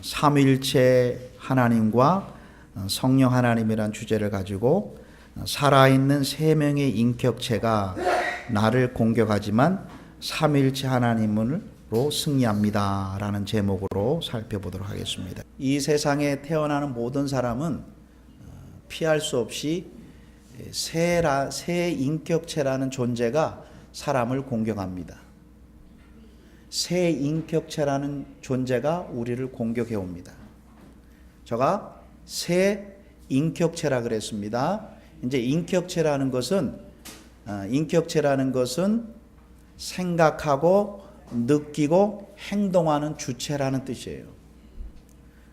삼위일체 하나님과 성령 하나님이란 주제를 가지고 살아있는 세 명의 인격체가 나를 공격하지만 삼위일체 하나님으로 승리합니다 라는 제목으로 살펴보도록 하겠습니다. 이 세상에 태어나는 모든 사람은 피할 수 없이 세 인격체라는 존재가 사람을 공격합니다. 세 인격체라는 존재가 우리를 공격해 옵니다. 제가 세 인격체라 그랬습니다. 이제 인격체라는 것은 생각하고 느끼고 행동하는 주체라는 뜻이에요.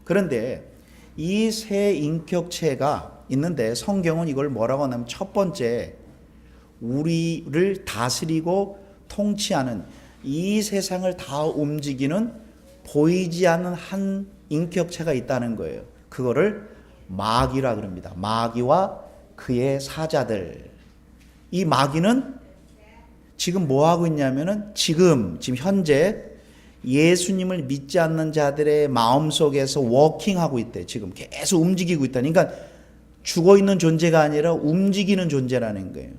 그런데 이 세 인격체가 있는데 성경은 이걸 뭐라고 하냐면 첫 번째, 우리를 다스리고 통치하는, 이 세상을 다 움직이는 보이지 않는 한 인격체가 있다는 거예요. 그거를 마귀라 그럽니다. 마귀와 그의 사자들. 이 마귀는 지금 뭐 하고 있냐면은 지금 현재 예수님을 믿지 않는 자들의 마음속에서 워킹하고 있대. 지금 계속 움직이고 있다. 그러니까 죽어 있는 존재가 아니라 움직이는 존재라는 거예요.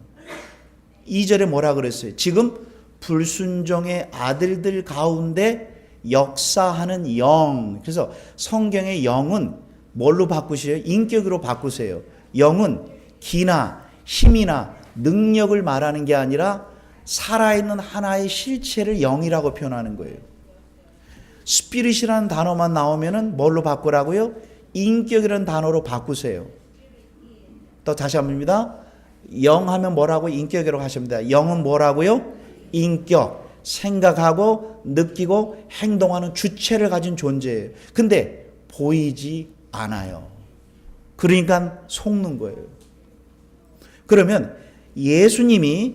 2절에 뭐라 그랬어요? 지금 불순종의 아들들 가운데 역사하는 영. 그래서 성경의 영은 뭘로 바꾸세요? 인격으로 바꾸세요. 영은 기나 힘이나 능력을 말하는 게 아니라 살아있는 하나의 실체를 영이라고 표현하는 거예요. 스피릿이라는 단어만 나오면은 뭘로 바꾸라고요? 인격이라는 단어로 바꾸세요. 또 다시 한번입니다. 영 하면 뭐라고? 인격이라고 하십니다. 영은 뭐라고요? 인격, 생각하고 느끼고 행동하는 주체를 가진 존재예요. 근데 보이지 않아요. 그러니까 속는 거예요. 그러면 예수님이,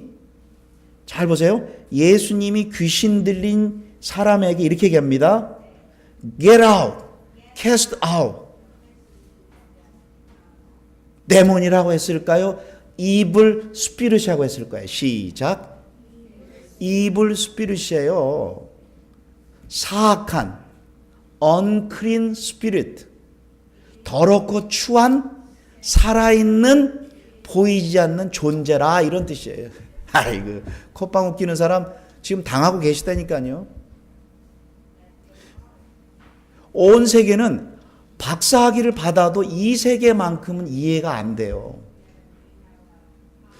잘 보세요. 예수님이 귀신 들린 사람에게 이렇게 얘기합니다. Get out, cast out. 데몬이라고 했을까요? evil spirit이라고 했을까요? 시작. evil spirit이에요. 사악한 unclean spirit. 더럽고 추한 살아있는 보이지 않는 존재라, 이런 뜻이에요. 아이고, 콧방울 끼는 사람 지금 당하고 계시다니까요. 온 세계는 박사학위를 받아도 이 세계만큼은 이해가 안 돼요.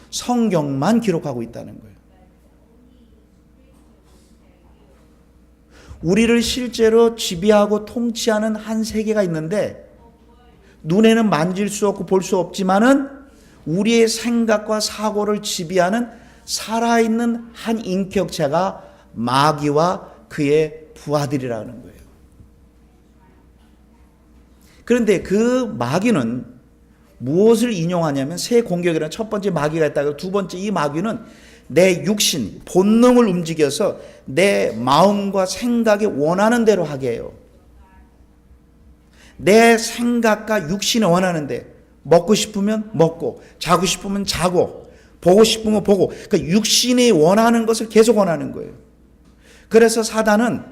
성경만 기록하고 있다는 거예요. 우리를 실제로 지배하고 통치하는 한 세계가 있는데 눈에는 만질 수 없고 볼 수 없지만은 우리의 생각과 사고를 지배하는 살아있는 한 인격체가 마귀와 그의 부하들이라는 거예요. 그런데 그 마귀는 무엇을 인용하냐면 새 공격이라는 첫 번째 마귀가 있다고, 두 번째 이 마귀는 내 육신, 본능을 움직여서 내 마음과 생각에 원하는 대로 하게 해요. 내 생각과 육신이 원하는데 먹고 싶으면 먹고, 자고 싶으면 자고, 보고 싶으면 보고, 그러니까 육신이 원하는 것을 계속 원하는 거예요. 그래서 사단은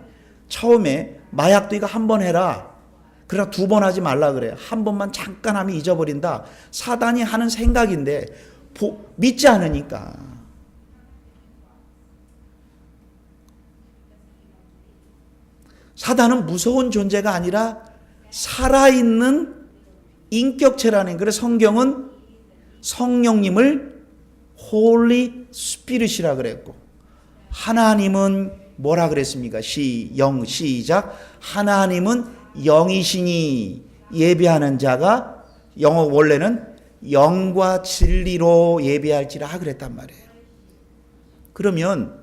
처음에 마약도 이거 한 번 해라, 그러나 두 번 하지 말라 그래요. 한 번만 잠깐 하면 잊어버린다. 사단이 하는 생각인데 믿지 않으니까. 사단은 무서운 존재가 아니라 살아있는 인격체라는, 그래서 성경은 성령님을 Holy Spirit이라 그랬고, 하나님은 뭐라 그랬습니까? 시작. 하나님은 영이시니 예배하는 자가, 영어 원래는 영과 진리로 예배할지라 그랬단 말이에요. 그러면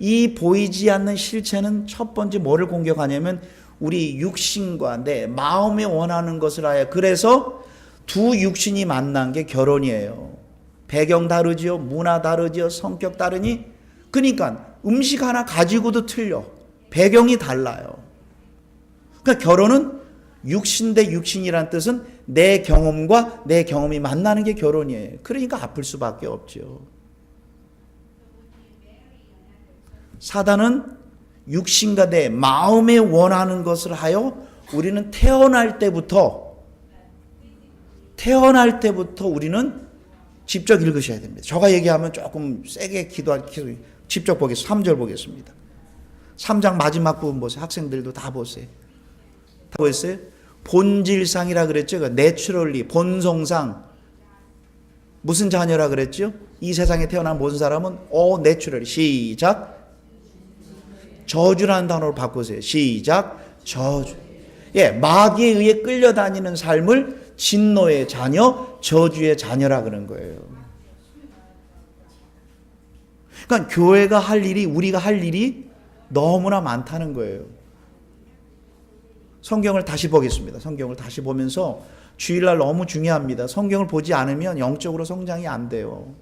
이 보이지 않는 실체는 첫 번째 뭐를 공격하냐면 우리 육신과 내 마음에 원하는 것을 하여, 그래서 두 육신이 만난 게 결혼이에요. 배경 다르죠, 문화 다르죠, 성격 다르니, 그러니까 음식 하나 가지고도 틀려. 배경이 달라요. 그러니까 결혼은 육신 대 육신이란 뜻은 내 경험과 내 경험이 만나는 게 결혼이에요. 그러니까 아플 수밖에 없죠. 사단은 육신과 내 마음에 원하는 것을 하여 우리는 태어날 때부터 우리는 직접 읽으셔야 됩니다. 제가 얘기하면 조금 세게 직접 보겠습니다. 3절 보겠습니다. 3장 마지막 부분 보세요. 학생들도 다 보세요. 다 보였어요? 본질상이라 그랬죠. 내추럴리, 본성상. 무슨 자녀라 그랬죠? 이 세상에 태어난 모든 사람은 내추럴리. 시작. 저주라는 단어로 바꾸세요. 시작. 저주. 예, 마귀에 의해 끌려다니는 삶을 진노의 자녀, 저주의 자녀라 그런 거예요. 그러니까 교회가 할 일이, 우리가 할 일이 너무나 많다는 거예요. 성경을 다시 보겠습니다. 성경을 다시 보면서 주일날 너무 중요합니다. 성경을 보지 않으면 영적으로 성장이 안 돼요.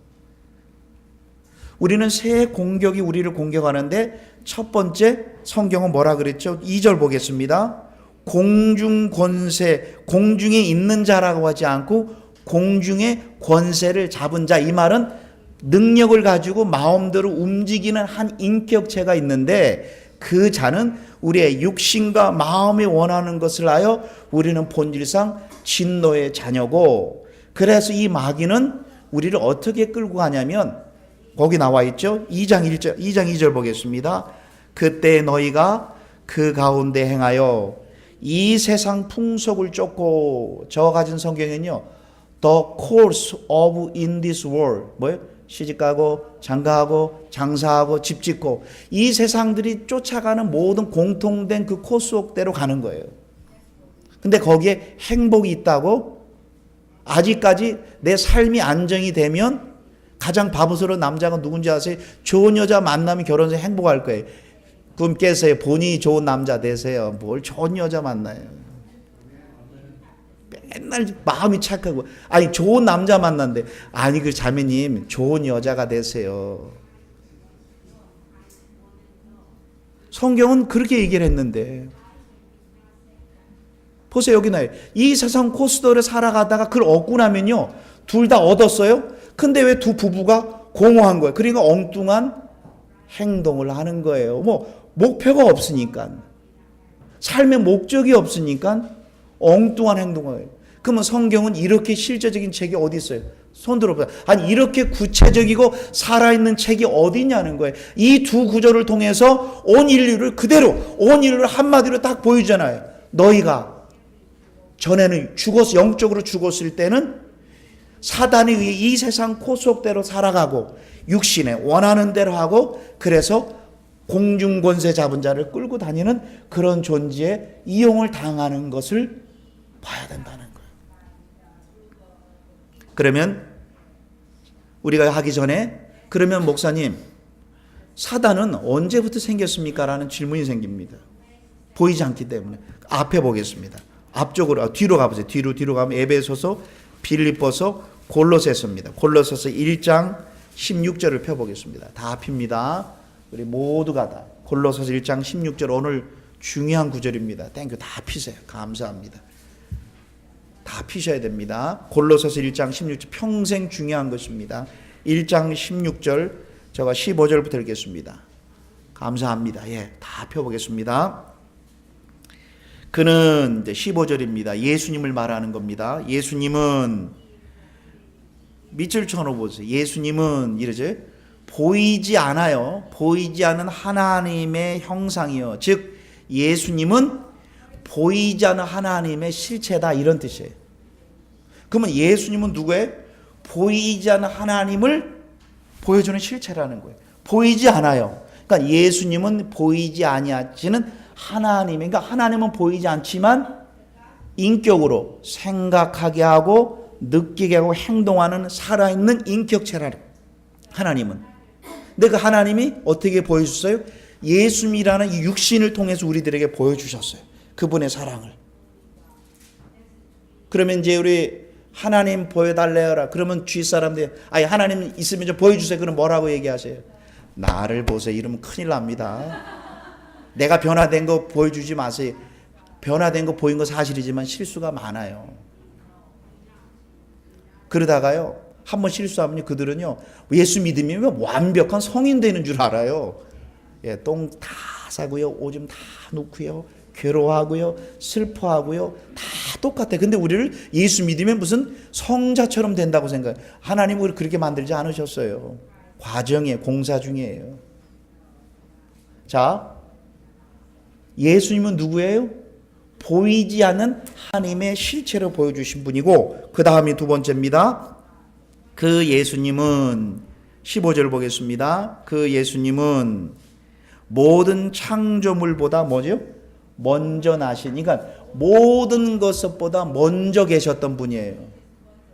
우리는 새 공격이 우리를 공격하는데 첫 번째 성경은 뭐라 그랬죠? 2절 보겠습니다. 공중 권세, 공중에 있는 자라고 하지 않고 공중의 권세를 잡은 자. 이 말은 능력을 가지고 마음대로 움직이는 한 인격체가 있는데 그 자는 우리의 육신과 마음이 원하는 것을 하여 우리는 본질상 진노의 자녀고, 그래서 이 마귀는 우리를 어떻게 끌고 가냐면 거기 나와 있죠. 2장 2절 보겠습니다. 그때 너희가 그 가운데 행하여 이 세상 풍속을 쫓고, 저 가진 성경은요, The course of in this world, 뭐예요? 시집가고 장가하고 장사하고 집 짓고, 이 세상들이 쫓아가는 모든 공통된 그 코스대로 가는 거예요. 근데 거기에 행복이 있다고? 아직까지 내 삶이 안정이 되면 가장 바보스러운 남자가 누군지 아세요? 좋은 여자 만나면 결혼해서 행복할 거예요. 꿈 깨세요. 본인이 좋은 남자 되세요. 뭘 좋은 여자 만나요. 맨날 마음이 착하고, 아니 좋은 남자 만난대. 아니 그 자매님 좋은 여자가 되세요. 성경은 그렇게 얘기를 했는데 보세요. 여기 나요. 이 세상 코스도를 살아가다가 그걸 얻고 나면요, 둘 다 얻었어요. 근데 왜 두 부부가 공허한 거예요? 그러니까 엉뚱한 행동을 하는 거예요. 뭐 목표가 없으니까, 삶의 목적이 없으니까 엉뚱한 행동을 해요. 그러면 성경은 이렇게 실제적인 책이 어디 있어요? 손 들어보세요. 아니 이렇게 구체적이고 살아있는 책이 어디 있냐는 거예요. 이 두 구절을 통해서 온 인류를 그대로, 온 인류를 한마디로 딱 보여주잖아요. 너희가 전에는 영적으로 죽었을 때는 사단에 의해 이 세상 코속대로 살아가고 육신에 원하는 대로 하고, 그래서 공중권세 잡은 자를 끌고 다니는 그런 존재에 이용을 당하는 것을 봐야 된다는 거예요. 그러면 우리가 하기 전에, 그러면 목사님 사단은 언제부터 생겼습니까? 라는 질문이 생깁니다. 보이지 않기 때문에. 앞에 보겠습니다. 앞쪽으로, 뒤로 가보세요. 뒤로 가면 에베소서, 빌립보서, 골로새서입니다. 골로새서 1장 16절을 펴보겠습니다. 다 핍니다. 우리 모두가 다. 골로새서 1장 16절, 오늘 중요한 구절입니다. 땡큐. 다 피세요. 감사합니다. 다 피셔야 됩니다. 골로새서 1장 16절, 평생 중요한 것입니다. 1장 16절, 제가 15절부터 읽겠습니다. 감사합니다. 예, 다 펴보겠습니다. 그는 이제 15절입니다. 예수님을 말하는 겁니다. 예수님은 밑줄 쳐놓으세요. 예수님은 이러죠. 보이지 않아요. 보이지 않는 하나님의 형상이요. 즉 예수님은 보이지 않는 하나님의 실체다, 이런 뜻이에요. 그러면 예수님은 누구예요? 보이지 않는 하나님을 보여주는 실체라는 거예요. 보이지 않아요. 그러니까 예수님은 보이지 아니하시는 하나님, 그러니까 하나님은 보이지 않지만 인격으로 생각하게 하고 느끼게 하고 행동하는 살아있는 인격체라는 하나님은. 근데 그 하나님이 어떻게 보여주셨어요? 예수님이라는 이 육신을 통해서 우리들에게 보여주셨어요. 그분의 사랑을. 그러면 이제 우리 하나님 보여달래요라. 그러면 주위 사람들이 아니 하나님 있으면 좀 보여주세요. 그럼 뭐라고 얘기하세요? 나를 보세요. 이러면 큰일 납니다. 내가 변화된 거 보여주지 마세요. 변화된 거 보인 거 사실이지만 실수가 많아요. 그러다가요, 한번 실수하면 그들은요, 예수 믿으면 완벽한 성인 되는 줄 알아요. 예, 똥 다 싸고요, 오줌 다 놓고요, 괴로워하고요, 슬퍼하고요, 다 똑같아. 근데 우리를 예수 믿으면 무슨 성자처럼 된다고 생각해요. 하나님은 우리를 그렇게 만들지 않으셨어요. 과정이에요. 공사 중이에요. 자, 예수님은 누구예요? 보이지 않는 하나님의 실체로 보여주신 분이고, 그 다음이 두 번째입니다. 그 예수님은 15절 보겠습니다. 그 예수님은 모든 창조물보다 뭐죠? 먼저 나신, 그러니까 모든 것보다 먼저 계셨던 분이에요.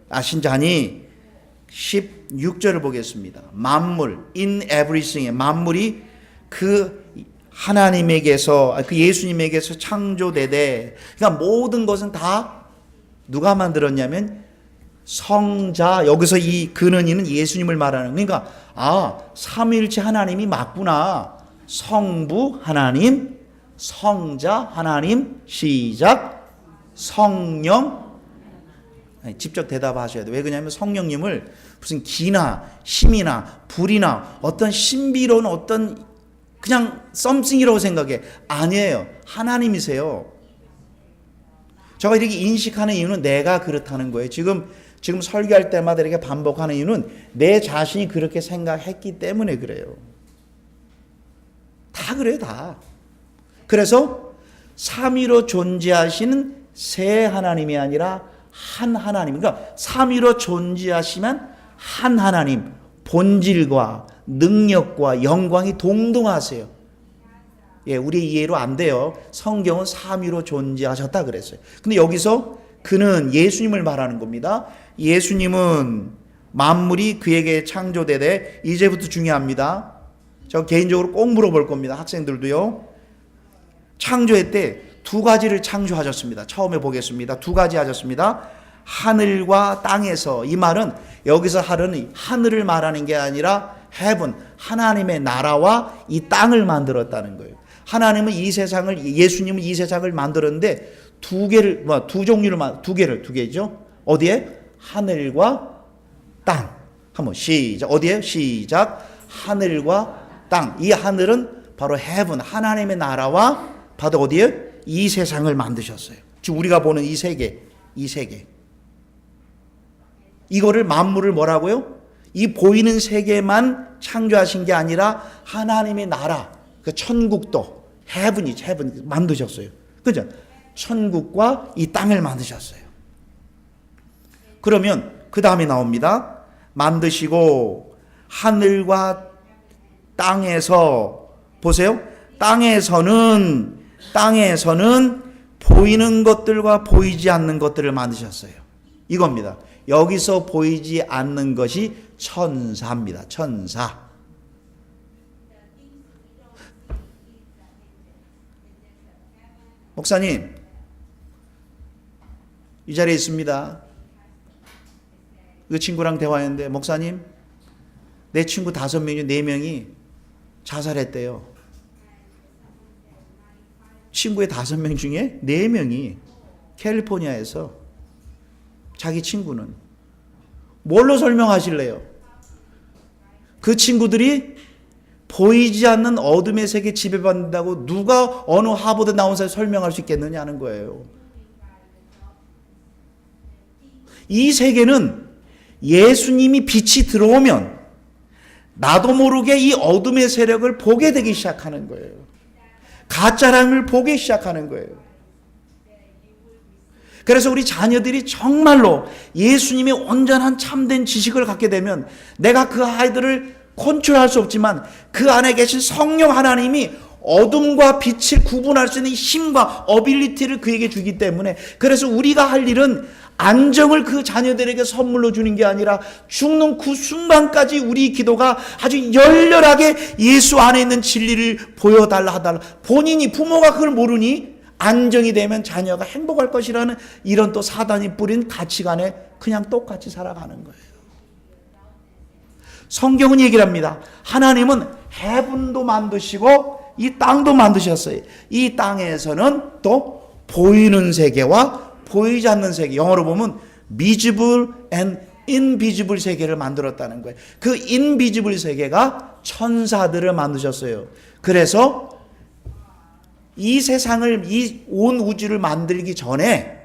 아신 자니 16절을 보겠습니다. 만물, in everything, 만물이 그 하나님에게서, 그 예수님에게서 창조되되, 그러니까 모든 것은 다 누가 만들었냐면 성자, 여기서 이 그는 이는 예수님을 말하는, 그러니까 삼위일체 하나님이 맞구나. 성부 하나님, 성자 하나님, 시작, 성령. 직접 대답하셔야 돼요. 왜 그러냐면 성령님을 무슨 기나 힘이나 불이나 어떤 신비로운 어떤 그냥 썸씽이라고 생각해. 아니에요. 하나님이세요. 제가 이렇게 인식하는 이유는 내가 그렇다는 거예요. 지금 설교할 때마다 이렇게 반복하는 이유는 내 자신이 그렇게 생각했기 때문에 그래요. 다 그래요, 다. 그래서 삼위로 존재하시는 세 하나님이 아니라 한 하나님. 그러니까 삼위로 존재하시면 한 하나님, 본질과 능력과 영광이 동등하세요. 예, 우리 이해로 안 돼요. 성경은 삼위로 존재하셨다 그랬어요. 근데 여기서 그는 예수님을 말하는 겁니다. 예수님은 만물이 그에게 창조되되, 이제부터 중요합니다. 저 개인적으로 꼭 물어볼 겁니다. 학생들도요. 창조할 때 두 가지를 창조하셨습니다. 처음에 보겠습니다. 두 가지 하셨습니다. 하늘과 땅에서. 이 말은 여기서 하늘을 말하는 게 아니라 heaven, 하나님의 나라와 이 땅을 만들었다는 거예요. 하나님은 이 세상을, 예수님은 이 세상을 만들었는데 두 개죠. 어디에? 하늘과 땅. 한번 시작. 어디에? 시작. 하늘과 땅. 이 하늘은 바로 heaven, 하나님의 나라와 바로 어디에? 이 세상을 만드셨어요. 지금 우리가 보는 이 세계. 이거를 만물을 뭐라고요? 이 보이는 세계만 창조하신 게 아니라 하나님의 나라, 그 천국도 heaven 만드셨어요. 그죠? 천국과 이 땅을 만드셨어요. 그러면 그 다음에 나옵니다. 만드시고 하늘과 땅에서, 보세요. 땅에서는 보이는 것들과 보이지 않는 것들을 만드셨어요. 이겁니다. 여기서 보이지 않는 것이 천사입니다. 천사. 목사님, 이 자리에 있습니다. 그 친구랑 대화했는데, 목사님, 내 친구 5명이 4명이 자살했대요. 친구의 5명 중에 4명이 캘리포니아에서. 자기 친구는 뭘로 설명하실래요? 그 친구들이 보이지 않는 어둠의 세계 지배받는다고 누가 어느 하버드 나온 사람이 설명할 수 있겠느냐는 거예요. 이 세계는 예수님이 빛이 들어오면 나도 모르게 이 어둠의 세력을 보게 되기 시작하는 거예요. 가짜람을 보기 시작하는 거예요. 그래서 우리 자녀들이 정말로 예수님의 온전한 참된 지식을 갖게 되면 내가 그 아이들을 컨트롤할 수 없지만 그 안에 계신 성령 하나님이 어둠과 빛을 구분할 수 있는 힘과 어빌리티를 그에게 주기 때문에, 그래서 우리가 할 일은 안정을 그 자녀들에게 선물로 주는 게 아니라 죽는 그 순간까지 우리 기도가 아주 열렬하게 예수 안에 있는 진리를 보여달라 하달라. 본인이, 부모가 그걸 모르니 안정이 되면 자녀가 행복할 것이라는 이런 또 사단이 뿌린 가치관에 그냥 똑같이 살아가는 거예요. 성경은 얘기를 합니다. 하나님은 해분도 만드시고 이 땅도 만드셨어요. 이 땅에서는 또 보이는 세계와 보이지 않는 세계, 영어로 보면 visible and invisible 세계를 만들었다는 거예요. 그 invisible 세계가 천사들을 만드셨어요. 그래서 이 세상을, 이 온 우주를 만들기 전에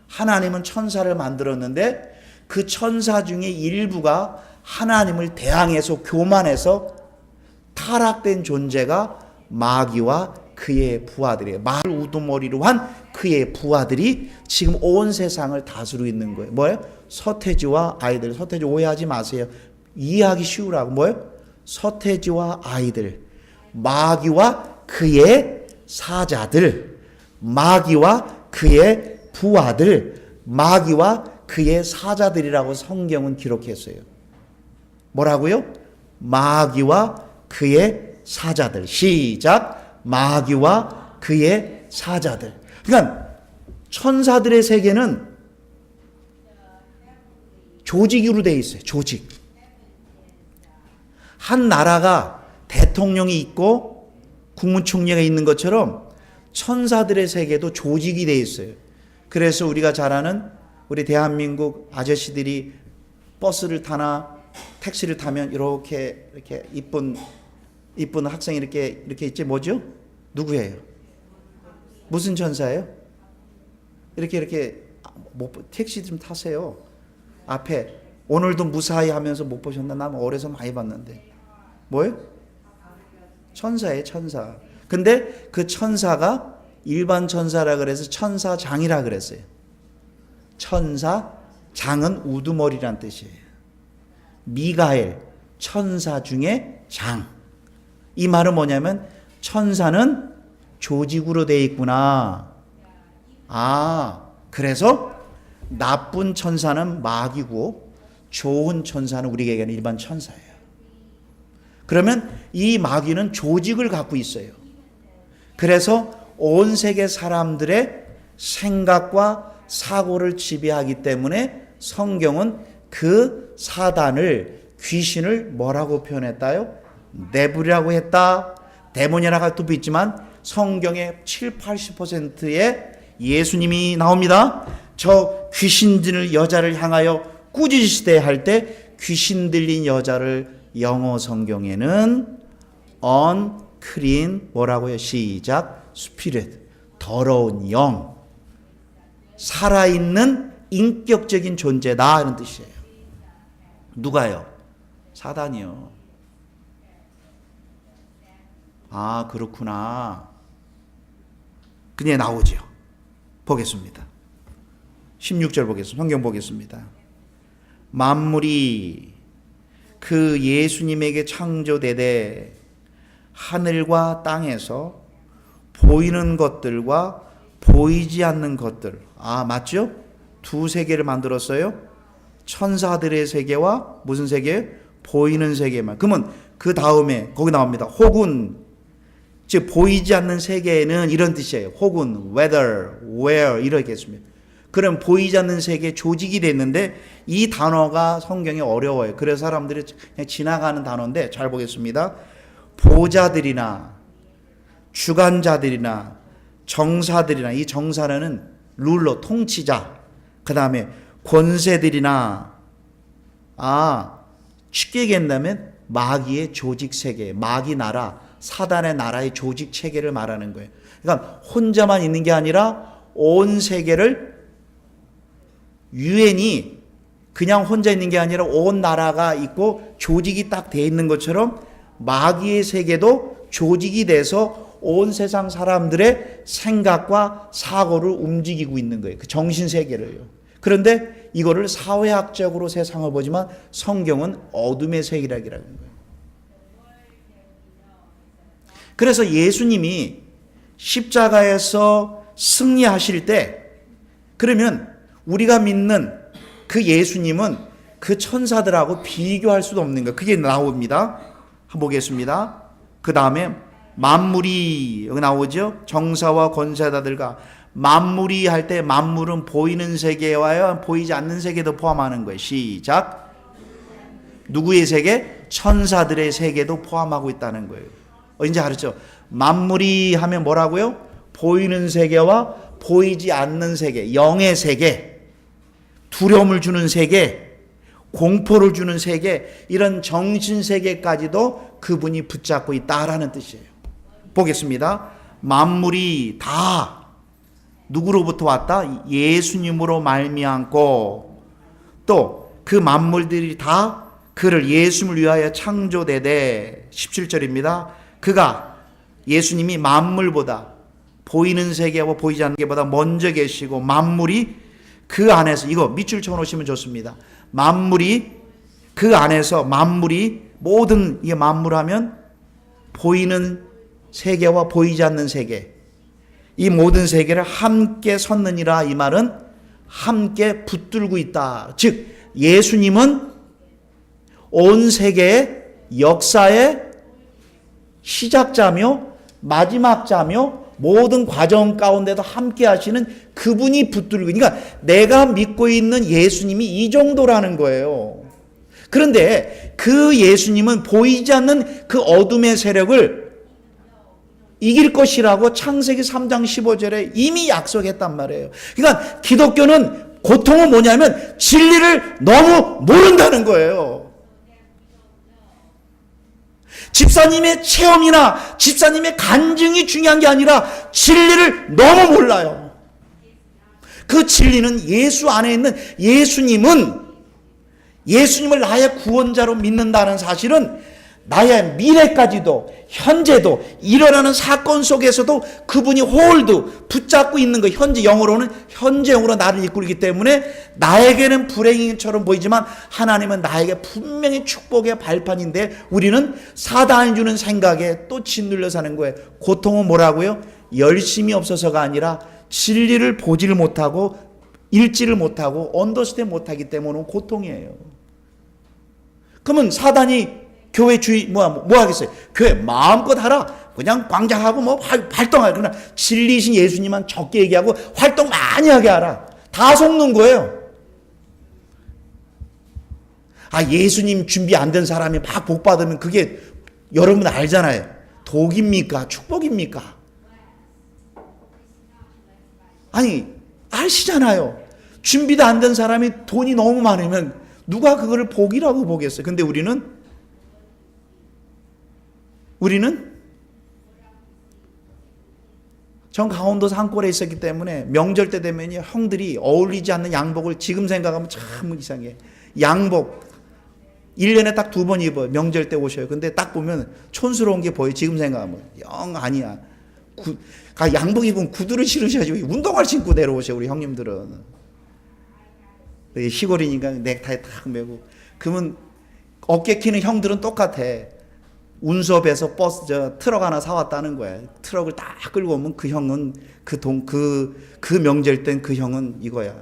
하나님은 천사를 만들었는데 그 천사 중에 일부가 하나님을 대항해서 교만해서 타락된 존재가 마귀와 그의 부하들이에요. 말을 우두머리로 한 그의 부하들이 지금 온 세상을 다스리고 있는 거예요. 뭐예요? 서태지와 아이들. 서태지 오해하지 마세요. 이해하기 쉬우라고. 뭐예요? 서태지와 아이들. 마귀와 그의 사자들. 마귀와 그의 부하들. 마귀와 그의 사자들이라고 성경은 기록했어요. 뭐라고요? 마귀와 그의 사자들. 시작. 마귀와 그의 사자들. 그러니까 천사들의 세계는 조직으로 되어 있어요. 조직. 한 나라가 대통령이 있고 국무총리가 있는 것처럼 천사들의 세계도 조직이 되어 있어요. 그래서 우리가 잘 아는 우리 대한민국 아저씨들이 버스를 타나 택시를 타면 이렇게 이쁜 학생이 이렇게 있지. 뭐죠? 누구예요? 무슨 천사예요? 이렇게 택시 좀 타세요. 앞에 오늘도 무사히 하면서 못 보셨나? 난 어려서 많이 봤는데. 뭐예요? 천사예요, 천사. 근데 그 천사가 일반 천사라 그래서 천사장이라 그랬어요. 천사장은 우두머리란 뜻이에요. 미가엘, 천사 중에 장. 이 말은 뭐냐면 천사는 조직으로 되어 있구나. 그래서 나쁜 천사는 마귀고 좋은 천사는 우리에게는 일반 천사예요. 그러면 이 마귀는 조직을 갖고 있어요. 그래서 온 세계 사람들의 생각과 사고를 지배하기 때문에 성경은 그 사단을, 귀신을 뭐라고 표현했다요? 데블이라고 했다. 데몬이라고 할 수도 있지만 성경의 70-80%의 예수님이 나옵니다. 저 귀신 들린 여자를 향하여 꾸짖으시되 할 때 귀신 들린 여자를 영어 성경에는 unclean 뭐라고요? 시작. spirit. 더러운 영. 살아있는 인격적인 존재다 이런 뜻이에요. 누가요? 사단이요. 그렇구나. 그냥 나오죠. 보겠습니다. 16절 보겠습니다. 성경 보겠습니다. 만물이 그 예수님에게 창조되되 하늘과 땅에서 보이는 것들과 보이지 않는 것들. 맞죠? 두 세계를 만들었어요. 천사들의 세계와 무슨 세계? 보이는 세계만. 그러면 그 다음에 거기 나옵니다. 혹은, 즉 보이지 않는 세계는 이런 뜻이에요. 혹은 whether, where 이렇게 했습니다. 그럼 보이지 않는 세계 조직이 됐는데 이 단어가 성경에 어려워요. 그래서 사람들이 그냥 지나가는 단어인데 잘 보겠습니다. 보좌들이나 주관자들이나 정사들이나, 이 정사는 룰러, 통치자, 그 다음에 권세들이나, 쉽게 얘기한다면 마귀의 조직 세계, 마귀 나라, 사단의 나라의 조직 체계를 말하는 거예요. 그러니까 혼자만 있는 게 아니라 온 세계를 유엔이 그냥 혼자 있는 게 아니라 온 나라가 있고 조직이 딱 돼 있는 것처럼 마귀의 세계도 조직이 돼서 온 세상 사람들의 생각과 사고를 움직이고 있는 거예요. 그 정신 세계를요. 그런데 이거를 사회학적으로 세상을 보지만 성경은 어둠의 세계라는 거예요. 그래서 예수님이 십자가에서 승리하실 때, 그러면 우리가 믿는 그 예수님은 그 천사들하고 비교할 수도 없는 거예요. 그게 나옵니다. 한번 보겠습니다. 그 다음에 만물이 여기 나오죠. 정사와 권세자들과 만물이 할 때 만물은 보이는 세계와요, 보이지 않는 세계도 포함하는 거예요. 시작. 누구의 세계? 천사들의 세계도 포함하고 있다는 거예요. 이제 알았죠? 만물이 하면 뭐라고요? 보이는 세계와 보이지 않는 세계, 영의 세계, 두려움을 주는 세계, 공포를 주는 세계, 이런 정신 세계까지도 그분이 붙잡고 있다라는 뜻이에요. 보겠습니다. 만물이 다 누구로부터 왔다? 예수님으로 말미암고 또 그 만물들이 다 그를 예수님을 위하여 창조되되 17절입니다. 그가 예수님이 만물보다 보이는 세계와 보이지 않는 세계보다 먼저 계시고 만물이 그 안에서 이거 밑줄 쳐놓으시면 좋습니다. 만물이 그 안에서 만물이 모든 이게 만물하면 보이는 세계와 보이지 않는 세계 이 모든 세계를 함께 섰느니라 이 말은 함께 붙들고 있다. 즉 예수님은 온 세계의 역사의 시작자며 마지막자며 모든 과정 가운데도 함께 하시는 그분이 붙들고 그러니까 내가 믿고 있는 예수님이 이 정도라는 거예요. 그런데 그 예수님은 보이지 않는 그 어둠의 세력을 이길 것이라고 창세기 3장 15절에 이미 약속했단 말이에요. 그러니까 기독교는 고통은 뭐냐면 진리를 너무 모른다는 거예요. 집사님의 체험이나 집사님의 간증이 중요한 게 아니라 진리를 너무 몰라요. 그 진리는 예수 안에 있는 예수님을 나의 구원자로 믿는다는 사실은 나의 미래까지도 현재도 일어나는 사건 속에서도 그분이 홀드 붙잡고 있는 거 현재 영어로는 현재형으로 나를 이끌기 때문에 나에게는 불행인처럼 보이지만 하나님은 나에게 분명히 축복의 발판인데 우리는 사단이 주는 생각에 또 짓눌려 사는 거예요. 고통은 뭐라고요? 열심이 없어서가 아니라 진리를 보지를 못하고 읽지를 못하고 언더스탠드 못하기 때문에 고통이에요. 그러면 사단이 교회 주의 뭐 하겠어요? 교회 마음껏 하라. 그냥 광장하고 뭐 활동하라. 그러나 진리신 예수님만 적게 얘기하고 활동 많이 하게 하라. 다 속는 거예요. 예수님 준비 안 된 사람이 막 복 받으면 그게 여러분 알잖아요. 독입니까? 축복입니까? 아시잖아요. 준비도 안 된 사람이 돈이 너무 많으면 누가 그거를 복이라고 보겠어요. 근데 우리는 전 강원도 산골에 있었기 때문에 명절 때 되면 형들이 어울리지 않는 양복을 지금 생각하면 참 이상해. 양복 1년에 딱 2번 입어요. 명절 때 오셔요. 근데 딱 보면 촌스러운 게 보여요. 지금 생각하면 영 아니야. 양복 입으면 구두를 신으셔야지 운동화를 신고 내려오셔요. 우리 형님들은 시골이니까 넥타이 딱 메고. 그러면 어깨 키는 형들은 똑같아. 운수업에서 트럭 하나 사왔다는 거야. 트럭을 딱 끌고 오면 그 형은 그 명절 땐 그 형은 이거야.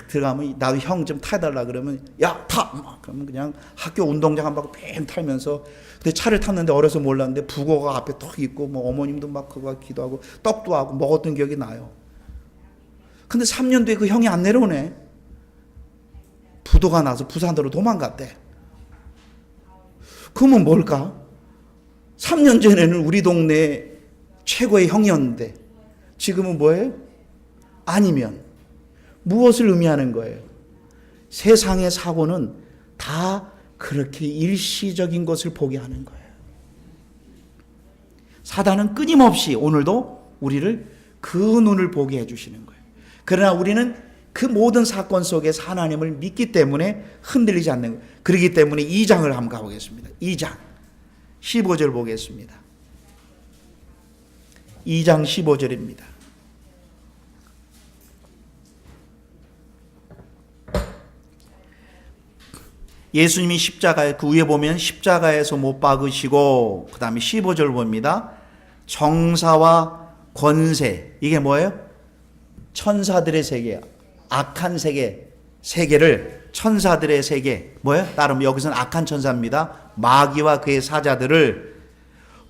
들어가면 나도 형 좀 타달라 그러면 야 타. 그러면 그냥 학교 운동장 한 바퀴 뺑 탈면서 근데 차를 탔는데 어려서 몰랐는데 북어가 앞에 턱 있고 뭐 어머님도 막 그거 기도하고 떡도 하고 먹었던 기억이 나요. 근데 3년 뒤에 그 형이 안 내려오네. 부도가 나서 부산으로 도망갔대. 그러면 뭘까? 3년 전에는 우리 동네 최고의 형이었는데 지금은 뭐예요? 아니면 무엇을 의미하는 거예요? 세상의 사고는 다 그렇게 일시적인 것을 보게 하는 거예요. 사단은 끊임없이 오늘도 우리를 그 눈을 보게 해주시는 거예요. 그러나 우리는 그 모든 사건 속에서 하나님을 믿기 때문에 흔들리지 않는 거예요. 그렇기 때문에 2장을 한번 가보겠습니다. 2장 15절 보겠습니다. 2장 15절입니다. 예수님이 십자가에 그 위에 보면 십자가에서 못 박으시고 그 다음에 15절 봅니다. 정사와 권세 이게 뭐예요? 천사들의 세계야. 악한 세계를 천사들의 세계 뭐예요? 따르면 여기서는 악한 천사입니다. 마귀와 그의 사자들을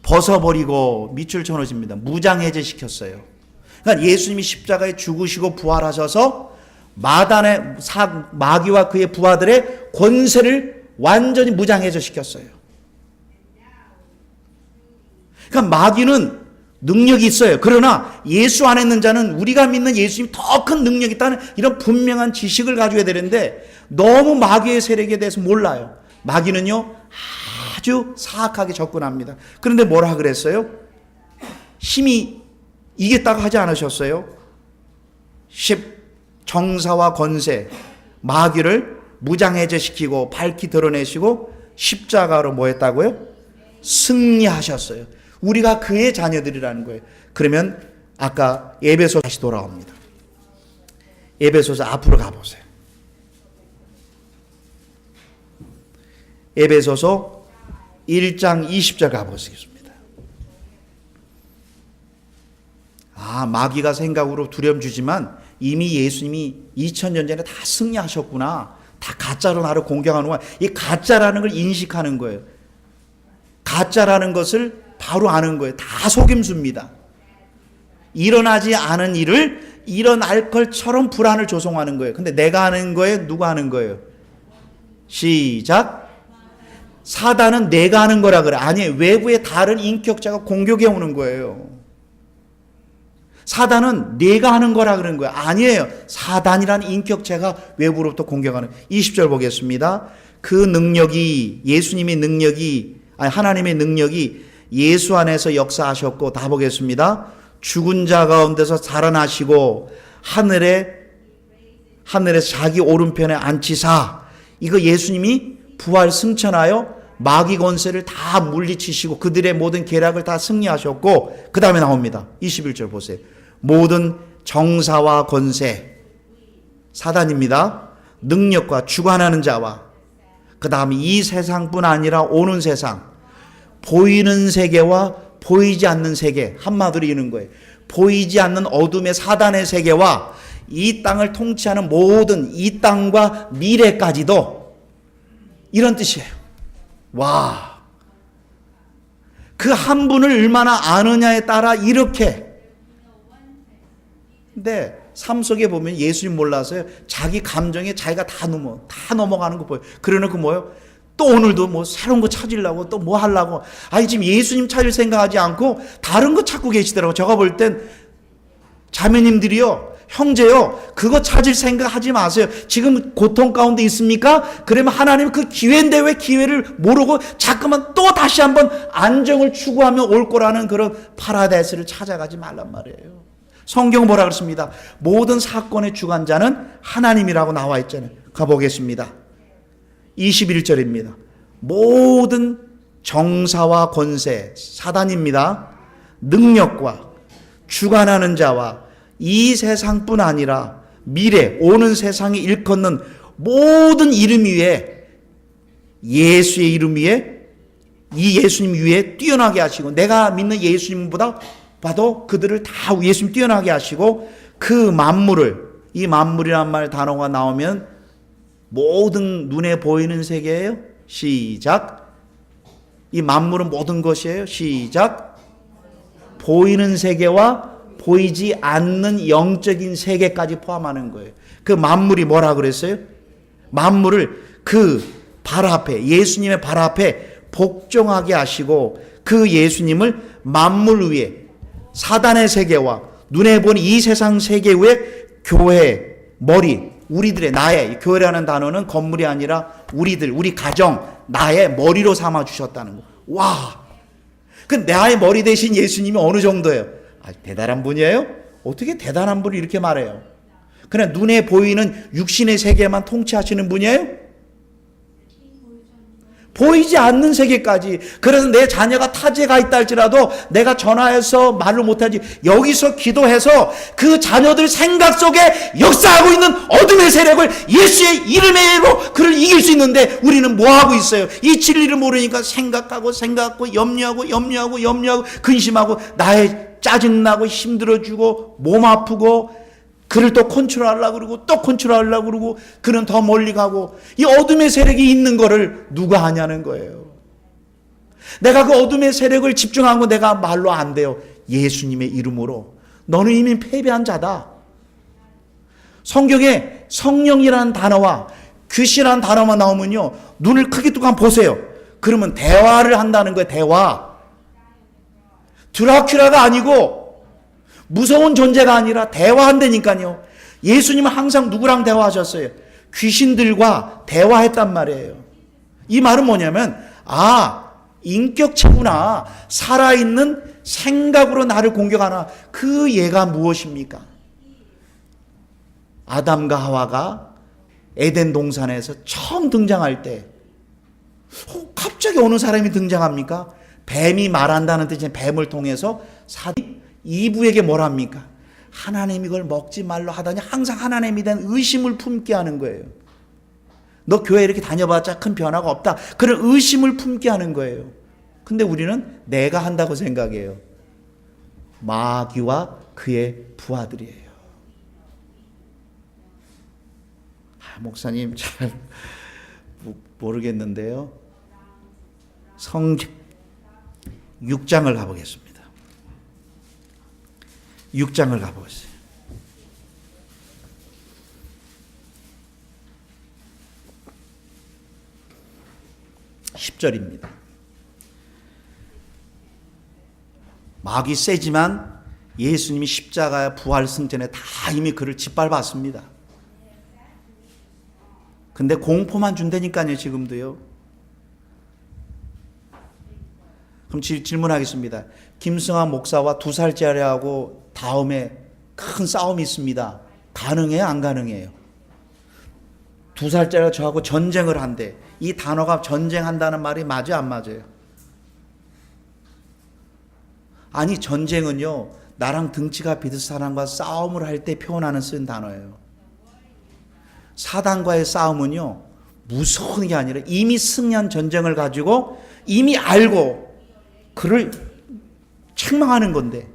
벗어버리고 밑줄 쳐놓으십니다. 무장해제 시켰어요. 그러니까 예수님이 십자가에 죽으시고 부활하셔서 마귀와 그의 부하들의 권세를 완전히 무장해제 시켰어요. 그러니까 마귀는 능력이 있어요. 그러나 예수 안에 있는 자는 우리가 믿는 예수님이 더 큰 능력이 있다는 이런 분명한 지식을 가져야 되는데 너무 마귀의 세력에 대해서 몰라요. 마귀는요 아주 사악하게 접근합니다. 그런데 뭐라 그랬어요? 힘이 이겼다고 하지 않으셨어요? 정사와 권세, 마귀를 무장해제시키고 밝히 드러내시고 십자가로 뭐 했다고요? 승리하셨어요. 우리가 그의 자녀들이라는 거예요. 그러면 아까 에베소 다시 돌아옵니다. 에베소서 앞으로 가보세요. 에베소서 1장 20절 가보시겠습니다. 마귀가 생각으로 두려움 주지만 이미 예수님이 2000년 전에 다 승리하셨구나. 다 가짜로 나를 공격하는구나. 이 가짜라는 걸 인식하는 거예요. 가짜라는 것을 바로 아는 거예요. 다 속임수입니다. 일어나지 않은 일을 일어날 것처럼 불안을 조성하는 거예요. 근데 내가 하는 거예요? 누가 하는 거예요? 시작. 사단은 내가 하는 거라 그래. 아니에요. 외부의 다른 인격자가 공격해 오는 거예요. 사단은 내가 하는 거라 그러는 거예요. 아니에요. 사단이라는 인격체가 외부로부터 공격하는. 20절 보겠습니다. 그 능력이, 예수님의 능력이, 하나님의 능력이 예수 안에서 역사하셨고, 다 보겠습니다. 죽은 자 가운데서 살아나시고 하늘에서 자기 오른편에 앉히사. 이거 예수님이 부활 승천하여 마귀 권세를 다 물리치시고 그들의 모든 계략을 다 승리하셨고, 그 다음에 나옵니다. 21절 보세요. 모든 정사와 권세, 사단입니다. 능력과 주관하는 자와, 그 다음에 이 세상뿐 아니라 오는 세상, 보이는 세계와 보이지 않는 세계, 한마디로 이는 거예요. 보이지 않는 어둠의 사단의 세계와 이 땅을 통치하는 모든 이 땅과 미래까지도, 이런 뜻이에요. 와, 그 한 분을 얼마나 아느냐에 따라 이렇게. 근데 삶 속에 보면 예수님 몰라서요, 자기 감정에 자기가 다 넘어가는 거 보여요. 그러놓고 뭐요? 또 오늘도 뭐 새로운 거 찾으려고 또 뭐 하려고. 지금 예수님 찾을 생각하지 않고 다른 거 찾고 계시더라고. 제가 볼 땐 자매님들이요, 형제요, 그거 찾을 생각 하지 마세요. 지금 고통 가운데 있습니까? 그러면 하나님 그 기회인데 왜 기회를 모르고 자꾸만 또 다시 한번 안정을 추구하며 올 거라는 그런 파라다이스를 찾아가지 말란 말이에요. 성경 뭐라 그랬습니다? 모든 사건의 주관자는 하나님이라고 나와 있잖아요. 가보겠습니다. 21절입니다. 모든 정사와 권세, 사단입니다. 능력과 주관하는 자와 이 세상뿐 아니라 미래, 오는 세상에 일컫는 모든 이름 위에, 예수의 이름 위에, 이 예수님 위에 뛰어나게 하시고, 내가 믿는 예수님보다 봐도 그들을 다 예수님 뛰어나게 하시고, 그 만물을, 이 만물이란 말 단어가 나오면 모든 눈에 보이는 세계예요. 시작. 이 만물은 모든 것이에요. 시작. 보이는 세계와 보이지 않는 영적인 세계까지 포함하는 거예요. 그 만물이 뭐라 그랬어요? 만물을 그 발 앞에, 예수님의 발 앞에 복종하게 하시고, 그 예수님을 만물 위에, 사단의 세계와 눈에 보는 이 세상 세계 위에 교회, 머리, 우리들의, 나의, 교회라는 단어는 건물이 아니라 우리들, 우리 가정, 나의 머리로 삼아 주셨다는 거. 와, 그 나의 머리 대신 예수님이 어느 정도예요? 대단한 분이에요? 어떻게 대단한 분을 이렇게 말해요? 그냥 눈에 보이는 육신의 세계만 통치하시는 분이에요? 보이지 않는 세계까지. 그래서 내 자녀가 타지가 있다 할지라도 내가 전화해서 말로 못하지, 여기서 기도해서 그 자녀들 생각 속에 역사하고 있는 어둠의 세력을 예수의 이름으로 그를 이길 수 있는데, 우리는 뭐 하고 있어요? 이 진리를 모르니까 생각하고 염려하고 근심하고, 나의 짜증나고 힘들어지고 몸 아프고, 그를 또 컨트롤하려고 그러고 또 컨트롤하려고 그러고, 그는 더 멀리 가고, 이 어둠의 세력이 있는 거를 누가 하냐는 거예요. 내가 그 어둠의 세력을 집중하고 내가 말로 안 돼요. 예수님의 이름으로 너는 이미 패배한 자다. 성경에 성령이라는 단어와 귀신이라는 단어만 나오면요, 눈을 크게 뜨고 한번 보세요. 그러면 대화를 한다는 거예요. 대화. 드라큘라가 아니고 무서운 존재가 아니라 대화한다니까요. 예수님은 항상 누구랑 대화하셨어요? 귀신들과 대화했단 말이에요. 이 말은 뭐냐면, 인격체구나. 살아있는 생각으로 나를 공격하나 그 예가 무엇입니까? 아담과 하와가 에덴 동산에서 처음 등장할 때 갑자기 어느 사람이 등장합니까? 뱀이 말한다는 뜻의 뱀을 통해서 이브에게 뭘 합니까? 하나님이 이걸 먹지 말로 하다니 항상 하나님에 대한 의심을 품게 하는 거예요. 너 교회 이렇게 다녀봤자 큰 변화가 없다. 그런 의심을 품게 하는 거예요. 근데 우리는 내가 한다고 생각해요. 마귀와 그의 부하들이에요. 목사님 잘 모르겠는데요. 성경 6장을 가보겠습니다. 6장을 가보겠어요. 10절입니다. 마귀 세지만 예수님이 십자가 부활 승전에 다 이미 그를 짓밟았습니다. 근데 공포만 준다니까요, 지금도요. 그럼 질문하겠습니다. 김승환 목사와 2살짜리하고 다음에 큰 싸움이 있습니다. 가능해요, 안 가능해요? 2살짜리가 저하고 전쟁을 한대. 이 단어가 전쟁한다는 말이 맞아요, 안 맞아요? 아니, 전쟁은요, 나랑 등치가 비슷한 사람과 싸움을 할 때 표현하는 쓴 단어예요. 사단과의 싸움은요, 무서운 게 아니라 이미 승리한 전쟁을 가지고 이미 알고 그를 책망하는 건데,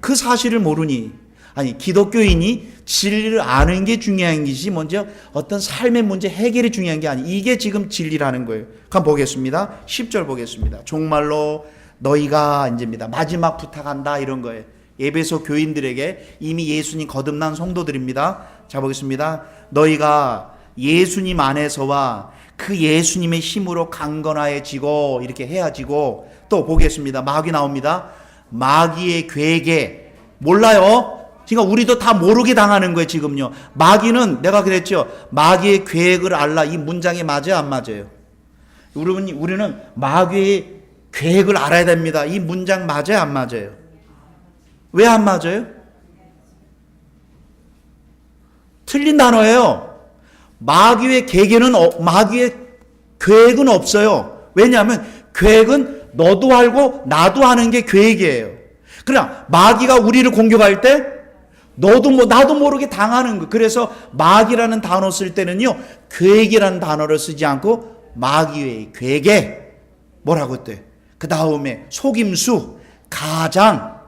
그 사실을 모르니, 아니, 기독교인이 진리를 아는 게 중요한 것이 먼저 어떤 삶의 문제 해결이 중요한 게 아니, 이게 지금 진리라는 거예요. 한번 보겠습니다. 10절 보겠습니다. 정말로 너희가 이제입니다. 마지막 부탁한다, 이런 거예요. 에베소 교인들에게 이미 예수님 거듭난 성도들입니다. 자, 보겠습니다. 너희가 예수님 안에서와 그 예수님의 힘으로 강건하여지고 이렇게 해야지고, 또 보겠습니다. 마귀 나옵니다. 마귀의 괴계 몰라요. 그러니까 우리도 다 모르게 당하는 거예요, 지금요. 마귀는, 내가 그랬죠, 마귀의 계획을 알라. 이 문장이 맞아요, 안 맞아요? 우리는 마귀의 계획을 알아야 됩니다. 이 문장 맞아요, 안 맞아요? 왜 안 맞아요? 틀린 단어예요. 마귀의 계획은 없어요. 왜냐하면 계획은 너도 알고 나도 하는 게 계획이에요. 그러나 마귀가 우리를 공격할 때 나도 모르게 당하는 거. 그래서 마귀라는 단어 쓸 때는요, 계획이라는 단어를 쓰지 않고 마귀의 계획에 뭐라고 했대? 그 다음에 속임수, 가장,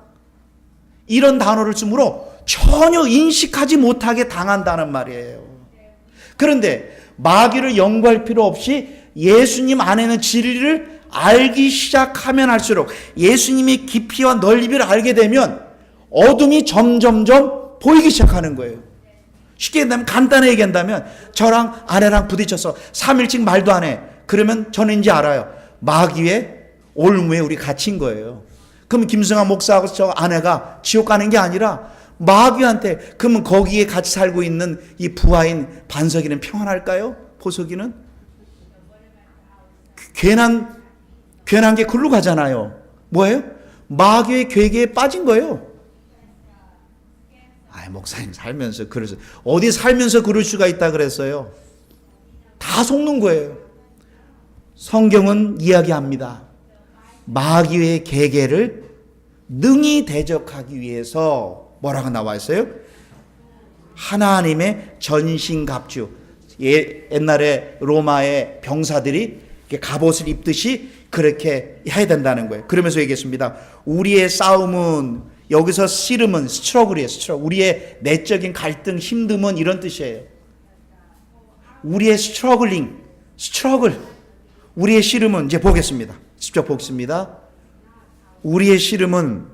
이런 단어를 쓰므로 전혀 인식하지 못하게 당한다는 말이에요. 그런데 마귀를 연구할 필요 없이 예수님 안에는 진리를 알기 시작하면 할수록, 예수님의 깊이와 넓이를 알게 되면 어둠이 점점점 보이기 시작하는 거예요. 쉽게 얘기하면, 간단하게 얘기한다면, 저랑 아내랑 부딪혀서 3일씩 말도 안 해. 그러면 저는 이제 알아요. 마귀의 올무에 우리 갇힌 거예요. 그럼 김승환 목사하고 저 아내가 지옥 가는 게 아니라 마귀한테, 그러면 거기에 같이 살고 있는 이 부하인 반석이는 평안할까요? 보석이는? 괜한 게 글로 가잖아요. 뭐예요? 마귀의 괴계에 빠진 거예요. 목사님 살면서 그래서 어디 살면서 그럴 수가 있다 그랬어요. 다 속는 거예요. 성경은 이야기합니다. 마귀의 계계를 능히 대적하기 위해서 뭐라고 나와 있어요? 하나님의 전신갑주. 옛날에 로마의 병사들이 갑옷을 입듯이 그렇게 해야 된다는 거예요. 그러면서 얘기했습니다. 우리의 싸움은, 여기서 씨름은 스트러글이에요. 우리의 내적인 갈등, 힘듦은 이런 뜻이에요. 우리의 스트러글. 우리의 씨름은, 이제 보겠습니다. 직접 보겠습니다. 우리의 씨름은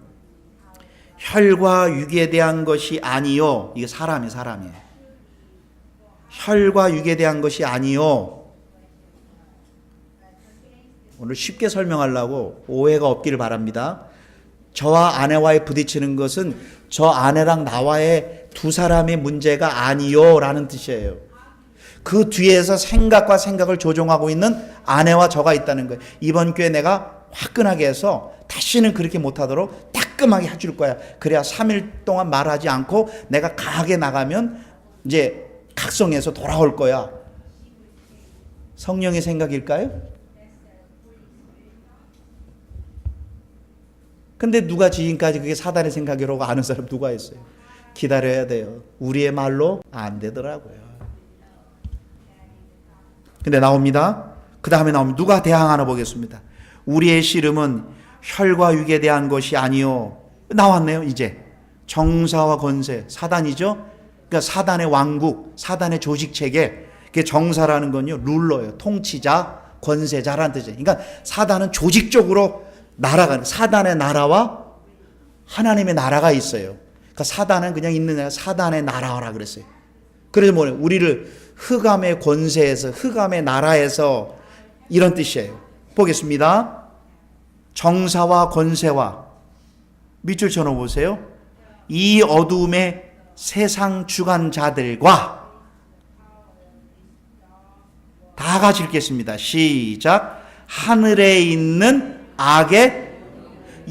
혈과 육에 대한 것이 아니요. 이게 사람이에요. 혈과 육에 대한 것이 아니요. 오늘 쉽게 설명하려고 오해가 없기를 바랍니다. 저와 아내와의 부딪히는 것은 저 아내랑 나와의 두 사람의 문제가 아니요 라는 뜻이에요. 그 뒤에서 생각을 조종하고 있는 아내와 저가 있다는 거예요. 이번 교회 내가 화끈하게 해서 다시는 그렇게 못하도록 따끔하게 해줄 거야. 그래야 3일 동안 말하지 않고 내가 강하게 나가면 이제 각성해서 돌아올 거야. 성령의 생각일까요? 근데 누가 지금까지 그게 사단의 생각이라고 아는 사람 누가 있어요? 기다려야 돼요. 우리의 말로 안 되더라고요. 근데 나옵니다. 그 다음에 나옵니다. 누가 대항하나 보겠습니다. 우리의 씨름은 혈과 육에 대한 것이 아니요. 나왔네요. 이제 정사와 권세, 사단이죠. 그러니까 사단의 왕국, 사단의 조직체계. 그게 정사라는 건요, 룰러예요. 통치자, 권세자라는 뜻이에요. 그러니까 사단은 조직적으로 나라가, 사단의 나라와 하나님의 나라가 있어요. 그러니까 사단은 그냥 있는 나라, 사단의 나라라 그랬어요. 그래서 뭐예요? 우리를 흑암의 권세에서, 흑암의 나라에서, 이런 뜻이에요. 보겠습니다. 정사와 권세와, 밑줄 쳐놓으세요. 이 어두움의 세상 주관자들과, 다 같이 읽겠습니다. 시작. 하늘에 있는 악의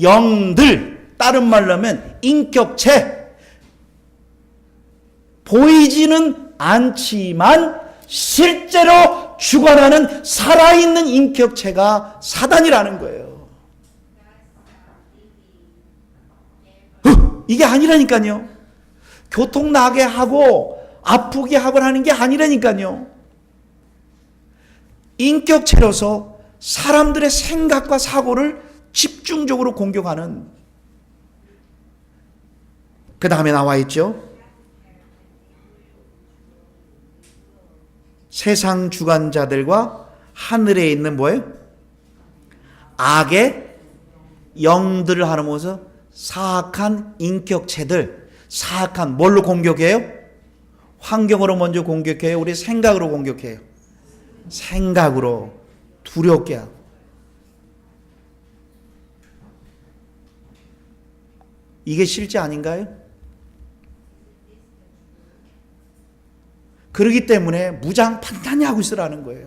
영들, 다른 말로 하면 인격체, 보이지는 않지만 실제로 주관하는 살아있는 인격체가 사단이라는 거예요. 이게 아니라니까요. 교통나게 하고 아프게 하고 하는 게 아니라니까요. 인격체로서 사람들의 생각과 사고를 집중적으로 공격하는, 그 다음에 나와 있죠. 세상 주관자들과 하늘에 있는 뭐예요? 악의 영들을 하면서 사악한 인격체들, 사악한 뭘로 공격해요? 환경으로 먼저 공격해요? 우리 생각으로 공격해요? 생각으로 두렵게 하고. 이게 실제 아닌가요? 그렇기 때문에 무장판단히 하고 있으라는 거예요.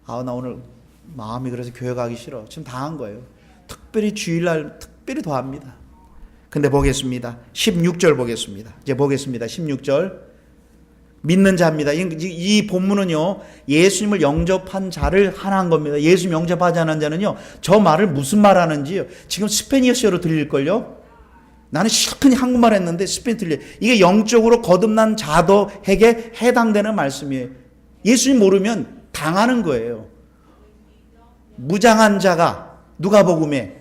나 오늘 마음이 그래서 교회 가기 싫어. 지금 당한 거예요. 특별히 주일날 특별히 더합니다. 근데 보겠습니다. 16절 보겠습니다. 이제 보겠습니다. 16절. 믿는 자입니다. 이 본문은요, 예수님을 영접한 자를 하나한 겁니다. 예수님 영접하지 않은 자는요, 저 말을 무슨 말 하는지요, 지금 스페니어어로 들릴걸요? 나는 실컷 한국말 했는데 스페인 들려. 이게 영적으로 거듭난 자도에게 해당되는 말씀이에요. 예수님 모르면 당하는 거예요. 무장한 자가, 누가복음에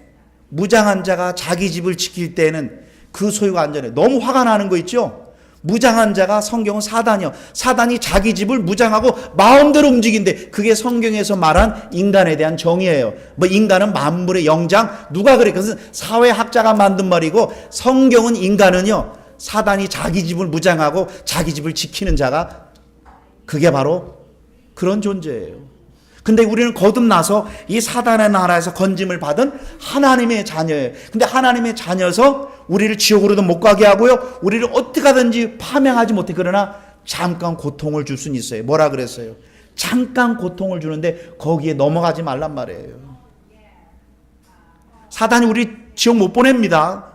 무장한 자가 자기 집을 지킬 때는 그 소유가 안전해. 너무 화가 나는 거 있죠? 무장한 자가, 성경은 사단이요. 사단이 자기 집을 무장하고 마음대로 움직인데, 그게 성경에서 말한 인간에 대한 정의예요. 뭐 인간은 만물의 영장, 누가 그래? 그것은 사회학자가 만든 말이고, 성경은 인간은요, 사단이 자기 집을 무장하고 자기 집을 지키는 자가, 그게 바로 그런 존재예요. 근데 우리는 거듭나서 이 사단의 나라에서 건짐을 받은 하나님의 자녀예요. 근데 하나님의 자녀여서 우리를 지옥으로도 못 가게 하고요, 우리를 어떻게 하든지 파멸하지 못해. 그러나 잠깐 고통을 줄 수는 있어요. 뭐라 그랬어요? 잠깐 고통을 주는데 거기에 넘어가지 말란 말이에요. 사단이 우리 지옥 못 보냅니다.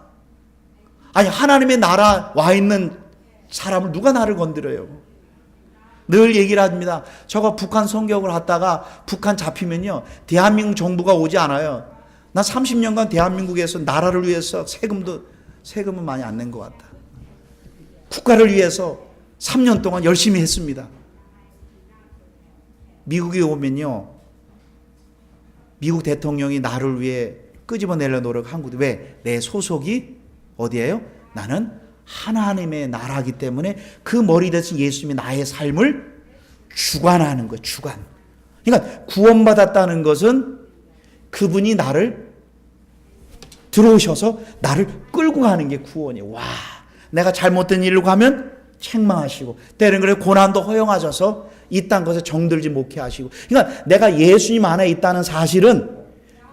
아니, 하나님의 나라 와 있는 사람을 누가 나를 건드려요? 늘 얘기를 합니다. 저거 북한 성격을 하다가 북한 잡히면요, 대한민국 정부가 오지 않아요. 나 30년간 대한민국에서 나라를 위해서 세금은 많이 안 낸 것 같다. 국가를 위해서 3년 동안 열심히 했습니다. 미국에 오면요, 미국 대통령이 나를 위해 끄집어내려 노력한 거죠. 왜? 내 소속이 어디예요? 나는 하나님의 나라이기 때문에 그 머리 대신 예수님이 나의 삶을 주관하는 거예요. 주관. 그러니까 구원받았다는 것은 그분이 나를 들어오셔서 나를 끌고 가는 게 구원이에요. 와, 내가 잘못된 일로 가면 책망하시고, 때는 그래 고난도 허용하셔서 이딴 것에 정들지 못해 하시고. 그러니까 내가 예수님 안에 있다는 사실은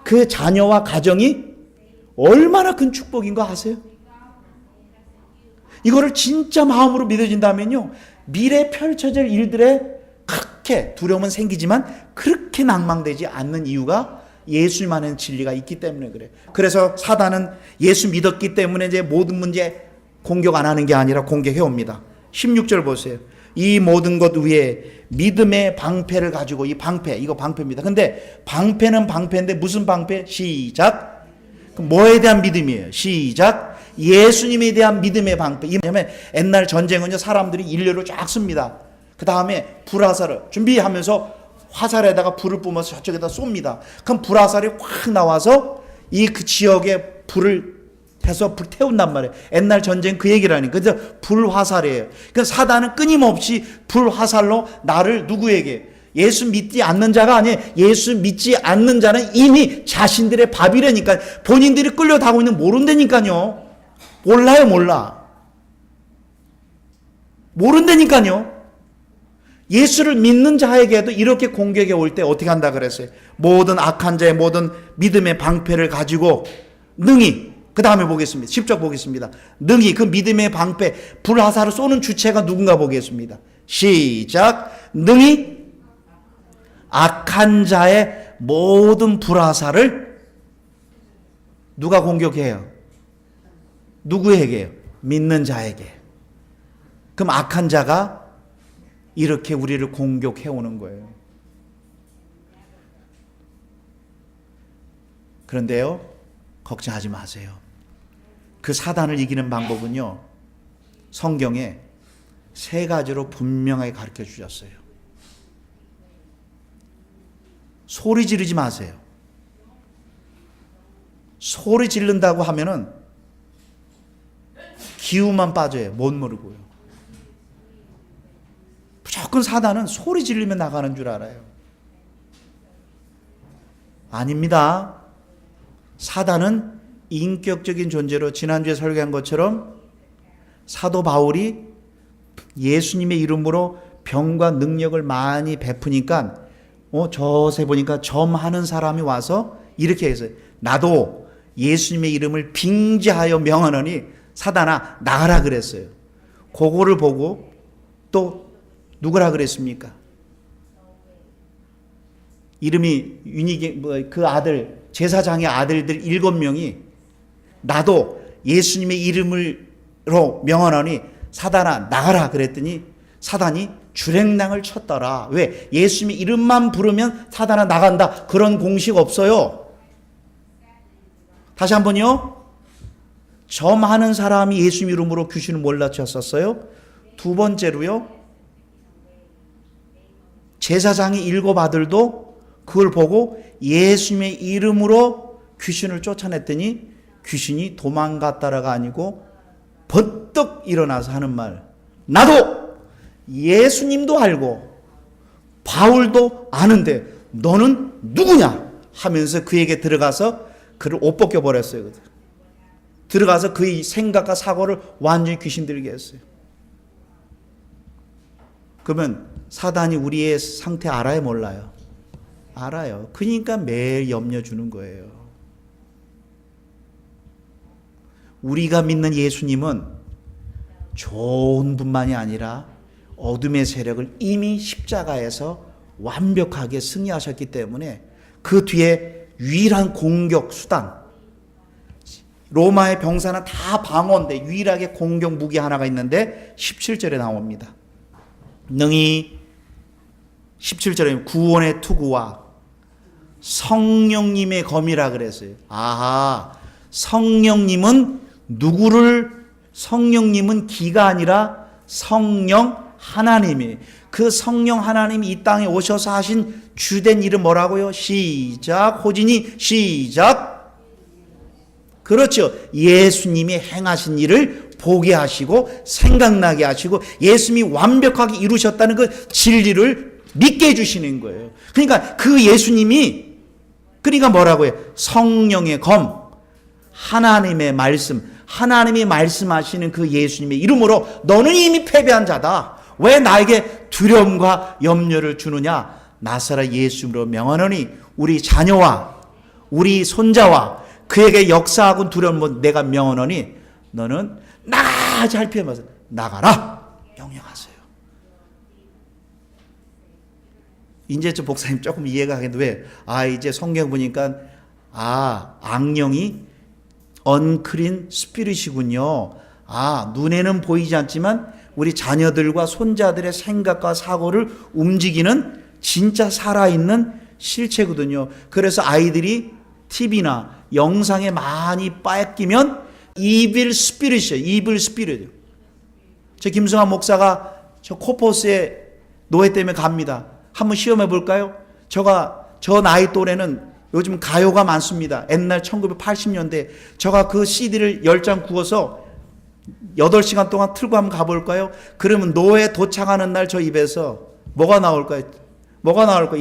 그 자녀와 가정이 얼마나 큰 축복인 거 아세요? 이거를 진짜 마음으로 믿어진다면요, 미래 펼쳐질 일들에 그렇게 두려움은 생기지만 그렇게 낭망되지 않는 이유가 예수님 안에 진리가 있기 때문에 그래. 그래서 사단은 예수 믿었기 때문에 이제 모든 문제 공격 안 하는 게 아니라 공격해 옵니다. 16절 보세요. 이 모든 것 위에 믿음의 방패를 가지고, 이 방패, 이거 방패입니다. 근데 방패는 방패인데 무슨 방패? 시작. 뭐에 대한 믿음이에요? 시작. 예수님에 대한 믿음의 방패. 왜냐하면 옛날 전쟁은요, 사람들이 일렬로 쫙 씁니다. 그 다음에 불화살을 준비하면서 화살에다가 불을 뿜어서 저쪽에다 쏩니다. 그럼 불화살이 확 나와서 이 그 지역에 불을 해서 불 태운단 말이에요. 옛날 전쟁 그 얘기라니까. 그래서 불화살이에요. 그러니까 사단은 끊임없이 불화살로 나를 누구에게? 예수 믿지 않는 자가 아니에요. 예수 믿지 않는 자는 이미 자신들의 밥이라니까. 본인들이 끌려다고 있는 모른다니까요. 몰라요, 몰라. 모른다니까요. 예수를 믿는 자에게도 이렇게 공격이 올 때 어떻게 한다 그랬어요? 모든 악한 자의 모든 믿음의 방패를 가지고 능히, 그 다음에 보겠습니다. 10절 보겠습니다. 능히, 그 믿음의 방패, 불화살을 쏘는 주체가 누군가 보겠습니다. 시작. 능히 악한 자의 모든 불화살을 누가 공격해요? 누구에게요? 믿는 자에게. 그럼 악한 자가 이렇게 우리를 공격해 오는 거예요. 그런데요, 걱정하지 마세요. 그 사단을 이기는 방법은요, 성경에 3가지로 분명하게 가르쳐 주셨어요. 소리 지르지 마세요. 소리 지른다고 하면은 기운만 빠져요. 못 모르고요. 무조건 사단은 소리 지르면 나가는 줄 알아요. 아닙니다. 사단은 인격적인 존재로, 지난주에 설교한 것처럼 사도 바울이 예수님의 이름으로 병과 능력을 많이 베푸니까 저세 보니까 점하는 사람이 와서 이렇게 했어요. 나도 예수님의 이름을 빙자하여 명하노니 사단아 나가라 그랬어요. 그거를 보고 또 누구라 그랬습니까? 이름이 그 아들, 제사장의 아들들 7명이 나도 예수님의 이름으로 명하노니 사단아 나가라 그랬더니 사단이 주랭랑을 쳤더라. 왜? 예수님의 이름만 부르면 사단아 나간다. 그런 공식 없어요. 다시 한번요. 점하는 사람이 예수님 이름으로 귀신을 몰라쳤었어요. 두 번째로요, 제사장의 7 아들도 그걸 보고 예수님의 이름으로 귀신을 쫓아냈더니 귀신이 도망갔다라가 아니고 번뜩 일어나서 하는 말, 나도 예수님도 알고 바울도 아는데 너는 누구냐 하면서 그에게 들어가서 그를 옷 벗겨버렸어요. 들어가서 그의 생각과 사고를 완전히 귀신 들게 했어요. 그러면 사단이 우리의 상태 알아요, 몰라요? 알아요. 그러니까 매일 염려 주는 거예요. 우리가 믿는 예수님은 좋은 분만이 아니라 어둠의 세력을 이미 십자가에서 완벽하게 승리하셨기 때문에 그 뒤에 유일한 공격 수단, 로마의 병사는 다 방어인데 유일하게 공격 무기 하나가 있는데 17절에 나옵니다. 능히 17절에 구원의 투구와 성령님의 검이라 그랬어요. 아하, 성령님은 성령님은 기가 아니라 성령 하나님이, 그 성령 하나님이 이 땅에 오셔서 하신 주된 일은 뭐라고요? 시작. 호진이 시작. 그렇죠. 예수님이 행하신 일을 보게 하시고 생각나게 하시고 예수님이 완벽하게 이루셨다는 그 진리를 믿게 해주시는 거예요. 그러니까 그 예수님이, 그러니까 뭐라고 해요? 성령의 검, 하나님의 말씀, 하나님이 말씀하시는 그 예수님의 이름으로 너는 이미 패배한 자다. 왜 나에게 두려움과 염려를 주느냐? 나사렛 예수로 명하노니 우리 자녀와 우리 손자와 그에게 역사하고 두려움은 내가 명하노니 너는 나가, 잘 표현해서 나가라, 명령하세요. 이제 저 목사님 조금 이해가 가겠는데 왜? 이제 성경 보니까 악령이 언크린 스피릿이군요. 눈에는 보이지 않지만 우리 자녀들과 손자들의 생각과 사고를 움직이는 진짜 살아있는 실체거든요. 그래서 아이들이 TV나 영상에 많이 뺏기면 이빌 스피릿이에요. 이빌 스피릿. 저 김승환 목사가 저 코포스에 노예 때문에 갑니다. 한번 시험해 볼까요? 저 나이 또래는 요즘 가요가 많습니다. 옛날 1980년대 제가 그 CD를 10장 구워서 8시간 동안 틀고 한번 가볼까요? 그러면 노예 도착하는 날 저 입에서 뭐가 나올까요? 뭐가 나올까요?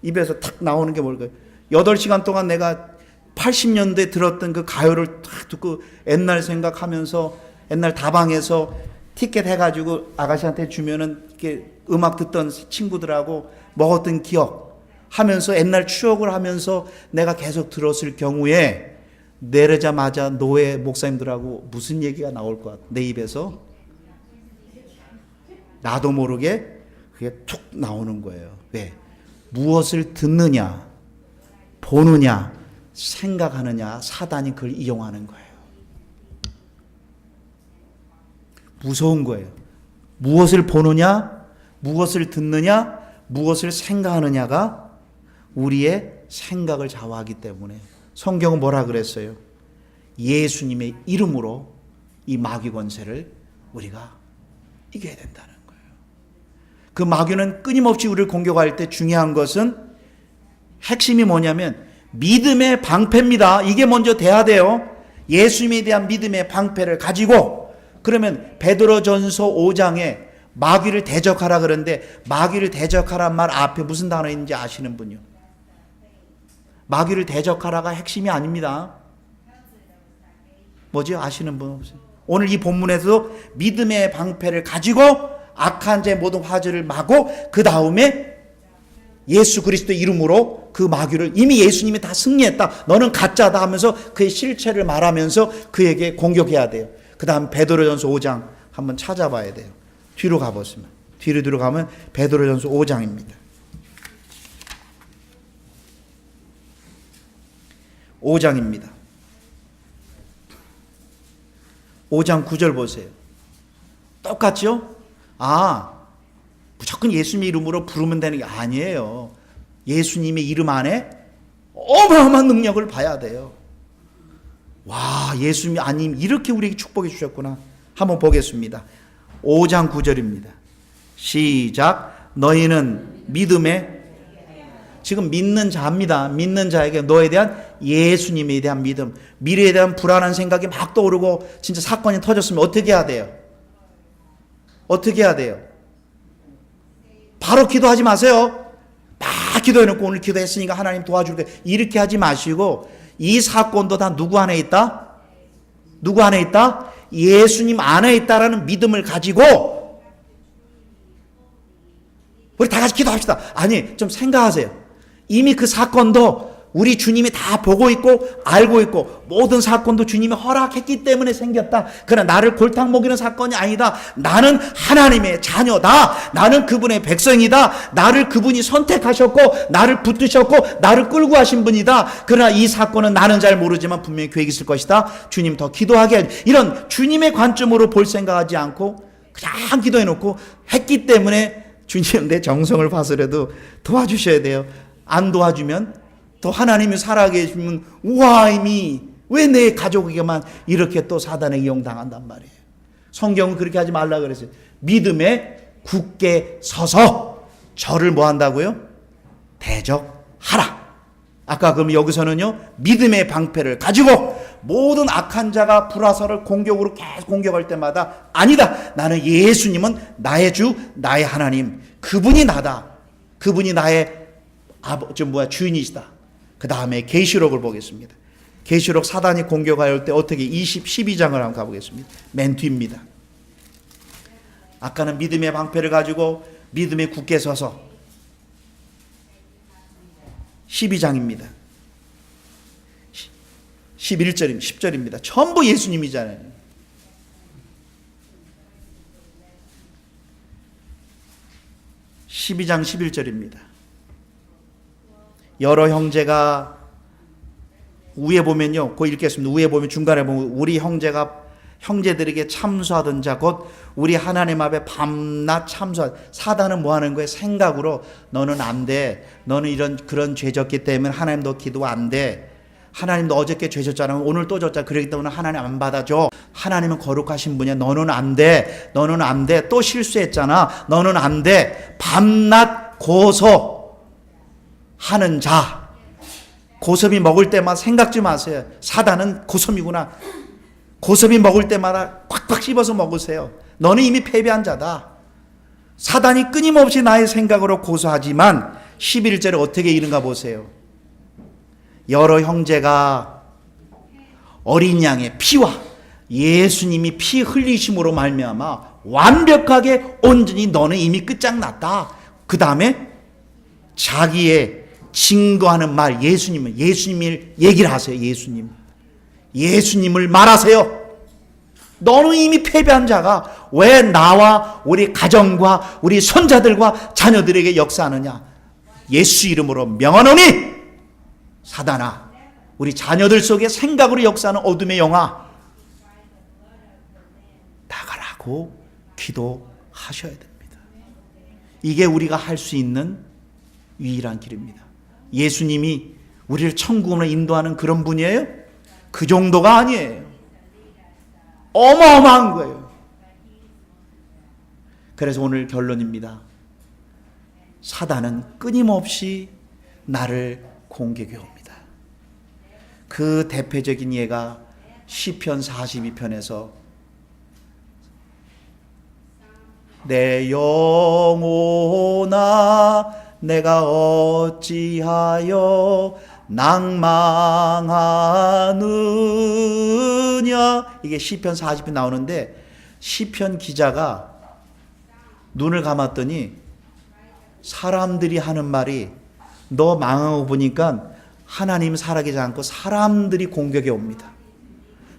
입에서 탁 나오는 게 뭘까요? 8시간 동안 내가 80년대 들었던 그 가요를 탁 듣고 옛날 생각하면서 옛날 다방에서 티켓 해가지고 아가씨한테 주면은 이렇게 음악 듣던 친구들하고 먹었던 기억 하면서 옛날 추억을 하면서 내가 계속 들었을 경우에 내리자마자 노예 목사님들하고 무슨 얘기가 나올 것 같아? 내 입에서 나도 모르게 그게 툭 나오는 거예요. 왜? 무엇을 듣느냐, 보느냐, 생각하느냐, 사단이 그걸 이용하는 거예요. 무서운 거예요. 무엇을 보느냐, 무엇을 듣느냐, 무엇을 생각하느냐가 우리의 생각을 좌우하기 때문에 성경은 뭐라 그랬어요? 예수님의 이름으로 이 마귀 권세를 우리가 이겨야 된다는 거예요. 그 마귀는 끊임없이 우리를 공격할 때 중요한 것은 핵심이 뭐냐면 믿음의 방패입니다. 이게 먼저 돼야 돼요. 예수님에 대한 믿음의 방패를 가지고 그러면 베드로전서 5장에 마귀를 대적하라 그러는데 마귀를 대적하란 말 앞에 무슨 단어 있는지 아시는 분이요? 마귀를 대적하라가 핵심이 아닙니다. 뭐지? 아시는 분 없어요? 오늘 이 본문에서도 믿음의 방패를 가지고 악한 자의 모든 화제를 막고 그 다음에 예수 그리스도의 이름으로 그 마귀를 이미 예수님이 다 승리했다. 너는 가짜다 하면서 그의 실체를 말하면서 그에게 공격해야 돼요. 그 다음 베드로전서 5장 한번 찾아봐야 돼요. 뒤로 가보시면 뒤로 가면 베드로전서 5장입니다. 5장입니다. 5장 9절 보세요. 똑같죠? 무조건 예수님의 이름으로 부르면 되는 게 아니에요. 예수님의 이름 안에 어마어마한 능력을 봐야 돼요. 와, 예수님이 아님 이렇게 우리에게 축복해 주셨구나. 한번 보겠습니다. 5장 9절입니다. 시작. 너희는 믿음에 지금 믿는 자입니다. 믿는 자에게 너에 대한 예수님에 대한 믿음, 미래에 대한 불안한 생각이 막 떠오르고 진짜 사건이 터졌으면 어떻게 해야 돼요? 어떻게 해야 돼요? 바로 기도하지 마세요. 막 기도해놓고 오늘 기도했으니까 하나님 도와줄게 이렇게 하지 마시고 이 사건도 다 누구 안에 있다? 누구 안에 있다? 예수님 안에 있다라는 믿음을 가지고 우리 다 같이 기도합시다. 아니 좀 생각하세요. 이미 그 사건도 우리 주님이 다 보고 있고 알고 있고 모든 사건도 주님이 허락했기 때문에 생겼다. 그러나 나를 골탕 먹이는 사건이 아니다. 나는 하나님의 자녀다. 나는 그분의 백성이다. 나를 그분이 선택하셨고 나를 붙드셨고 나를 끌고 하신 분이다. 그러나 이 사건은 나는 잘 모르지만 분명히 계획이 있을 것이다. 주님 더 기도하게 해. 이런 주님의 관점으로 볼 생각하지 않고 그냥 기도해놓고 했기 때문에 주님 내 정성을 봐서라도 도와주셔야 돼요. 안 도와주면 또 하나님이 살아계 해주면 why 왜 내 가족에게만 이렇게 또 사단에 이용당한단 말이에요. 성경은 그렇게 하지 말라 그랬어요. 믿음에 굳게 서서 저를 뭐 한다고요? 대적하라. 아까 그럼 여기서는요 믿음의 방패를 가지고 모든 악한 자가 불화설을 공격으로 계속 공격할 때마다 아니다. 나는 예수님은 나의 주 나의 하나님 그분이 나다. 그분이 나의 주인이시다. 그 다음에 계시록을 보겠습니다. 계시록 사단이 공격할 때 어떻게 12장을 한번 가보겠습니다. 맨 뒤입니다. 아까는 믿음의 방패를 가지고 믿음에 굳게 서서 12장입니다. 11절입니다. 10절입니다. 전부 예수님이잖아요. 12장 11절입니다. 여러 형제가 위에 보면요, 그 읽겠습니다. 위에 보면 중간에 보면 우리 형제들에게 참수하던 자 곧 우리 하나님 앞에 밤낮 참수하. 사단은 뭐 하는 거예요? 생각으로 너는 안 돼. 너는 그런 죄 졌기 때문에 하나님도 기도 안 돼. 하나님도 어저께 죄 졌잖아. 오늘 또 졌잖아. 그렇기 때문에 하나님 안 받아줘. 하나님은 거룩하신 분이야. 너는 안 돼. 너는 안 돼. 또 실수했잖아. 너는 안 돼. 밤낮 고소하는 자. 고섭이 먹을 때마다 생각지 마세요. 사단은 고섭이구나. 고섭이 먹을 때마다 꽉꽉 씹어서 먹으세요. 너는 이미 패배한 자다. 사단이 끊임없이 나의 생각으로 고소하지만 11절에 어떻게 이른가 보세요. 여러 형제가 어린 양의 피와 예수님이 피 흘리심으로 말미암아 완벽하게 온전히 너는 이미 끝장났다. 그 다음에 자기의 증거하는 말, 예수님을 얘기를 하세요. 예수님을 말하세요. 너는 이미 패배한 자가 왜 나와 우리 가정과 우리 손자들과 자녀들에게 역사하느냐. 예수 이름으로 명하노니 사단아, 우리 자녀들 속에 생각으로 역사하는 어둠의 영아, 나가라고 기도하셔야 됩니다. 이게 우리가 할 수 있는 유일한 길입니다. 예수님이 우리를 천국으로 인도하는 그런 분이에요? 그 정도가 아니에요. 어마어마한 거예요. 그래서 오늘 결론입니다. 사단은 끊임없이 나를 공격해 옵니다. 그 대표적인 예가 시편 42편에서 내 영혼아 내가 어찌하여 낭망하느냐. 이게 시편 40편 나오는데 시편 기자가 눈을 감았더니 사람들이 하는 말이 너 망하고 보니까 하나님 살아계지 않고 사람들이 공격해 옵니다.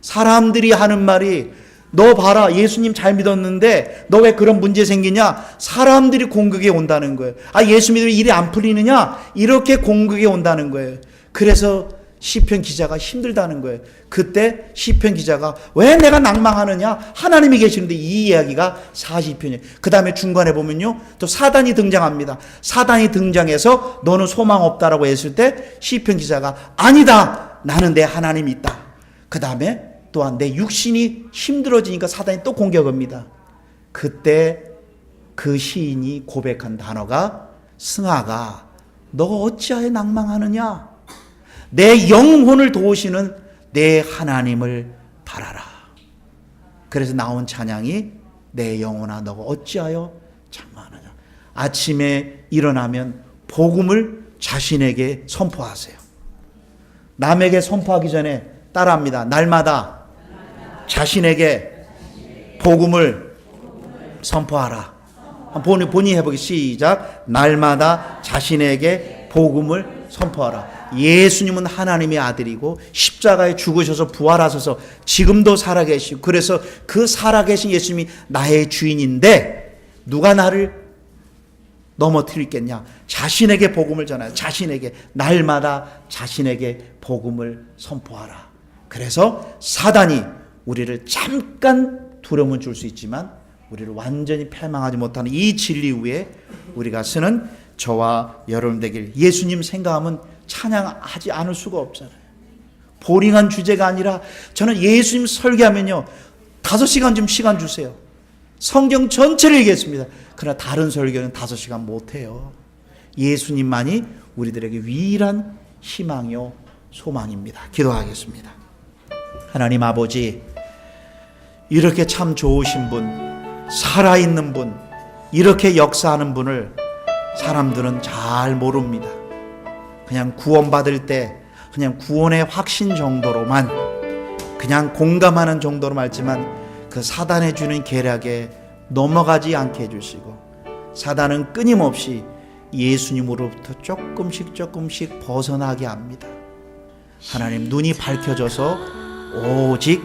사람들이 하는 말이 너 봐라 예수님 잘 믿었는데 너 왜 그런 문제 생기냐. 사람들이 공격해 온다는 거예요. 예수 믿으면 일이 안 풀리느냐. 이렇게 공격해 온다는 거예요. 그래서 시편 기자가 힘들다는 거예요. 그때 시편 기자가 왜 내가 낭망하느냐. 하나님이 계시는데 이 이야기가 40편이에요. 그 다음에 중간에 보면요 또 사단이 등장합니다. 사단이 등장해서 너는 소망 없다라고 했을 때 시편 기자가 아니다 나는 내 하나님이 있다. 그 다음에 또한 내 육신이 힘들어지니까 사단이 또 공격합니다. 그때 그 시인이 고백한 단어가 승하가 너가 어찌하여 낭망하느냐. 내 영혼을 도우시는 내 하나님을 바라라. 그래서 나온 찬양이 내 영혼아 너가 어찌하여 장망하느냐. 아침에 일어나면 복음을 자신에게 선포하세요. 남에게 선포하기 전에 따라합니다. 날마다 자신에게 복음을 선포하라. 본인이 해보기 시작. 날마다 자신에게 복음을 선포하라. 예수님은 하나님의 아들이고 십자가에 죽으셔서 부활하셔서 지금도 살아계시고 그래서 그 살아계신 예수님이 나의 주인인데 누가 나를 넘어뜨리겠냐. 자신에게 복음을 전하라. 자신에게 날마다 자신에게 복음을 선포하라. 그래서 사단이 우리를 잠깐 두려움을 줄 수 있지만 우리를 완전히 패망하지 못하는 이 진리 위에 우리가 쓰는 저와 여러분 되길. 예수님 생각하면 찬양하지 않을 수가 없잖아요. 보링한 주제가 아니라 저는 예수님 설교하면요 5시간 좀 시간 주세요. 성경 전체를 읽겠습니다. 그러나 다른 설교는 5시간 못해요. 예수님만이 우리들에게 유일한 희망이요 소망입니다. 기도하겠습니다. 하나님 아버지, 이렇게 참 좋으신 분, 살아있는 분, 이렇게 역사하는 분을 사람들은 잘 모릅니다. 그냥 구원받을 때 그냥 구원의 확신 정도로만 그냥 공감하는 정도로 말지만 그 사단이 주는 계략에 넘어가지 않게 해주시고 사단은 끊임없이 예수님으로부터 조금씩 벗어나게 합니다. 하나님 눈이 밝혀져서 오직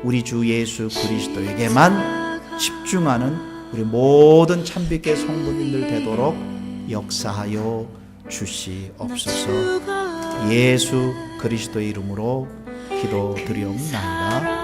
우리 주 예수 그리스도에게만 집중하는 우리 모든 참빛계 성도님들 되도록 역사하여 주시옵소서. 예수 그리스도의 이름으로 기도드리옵나이다.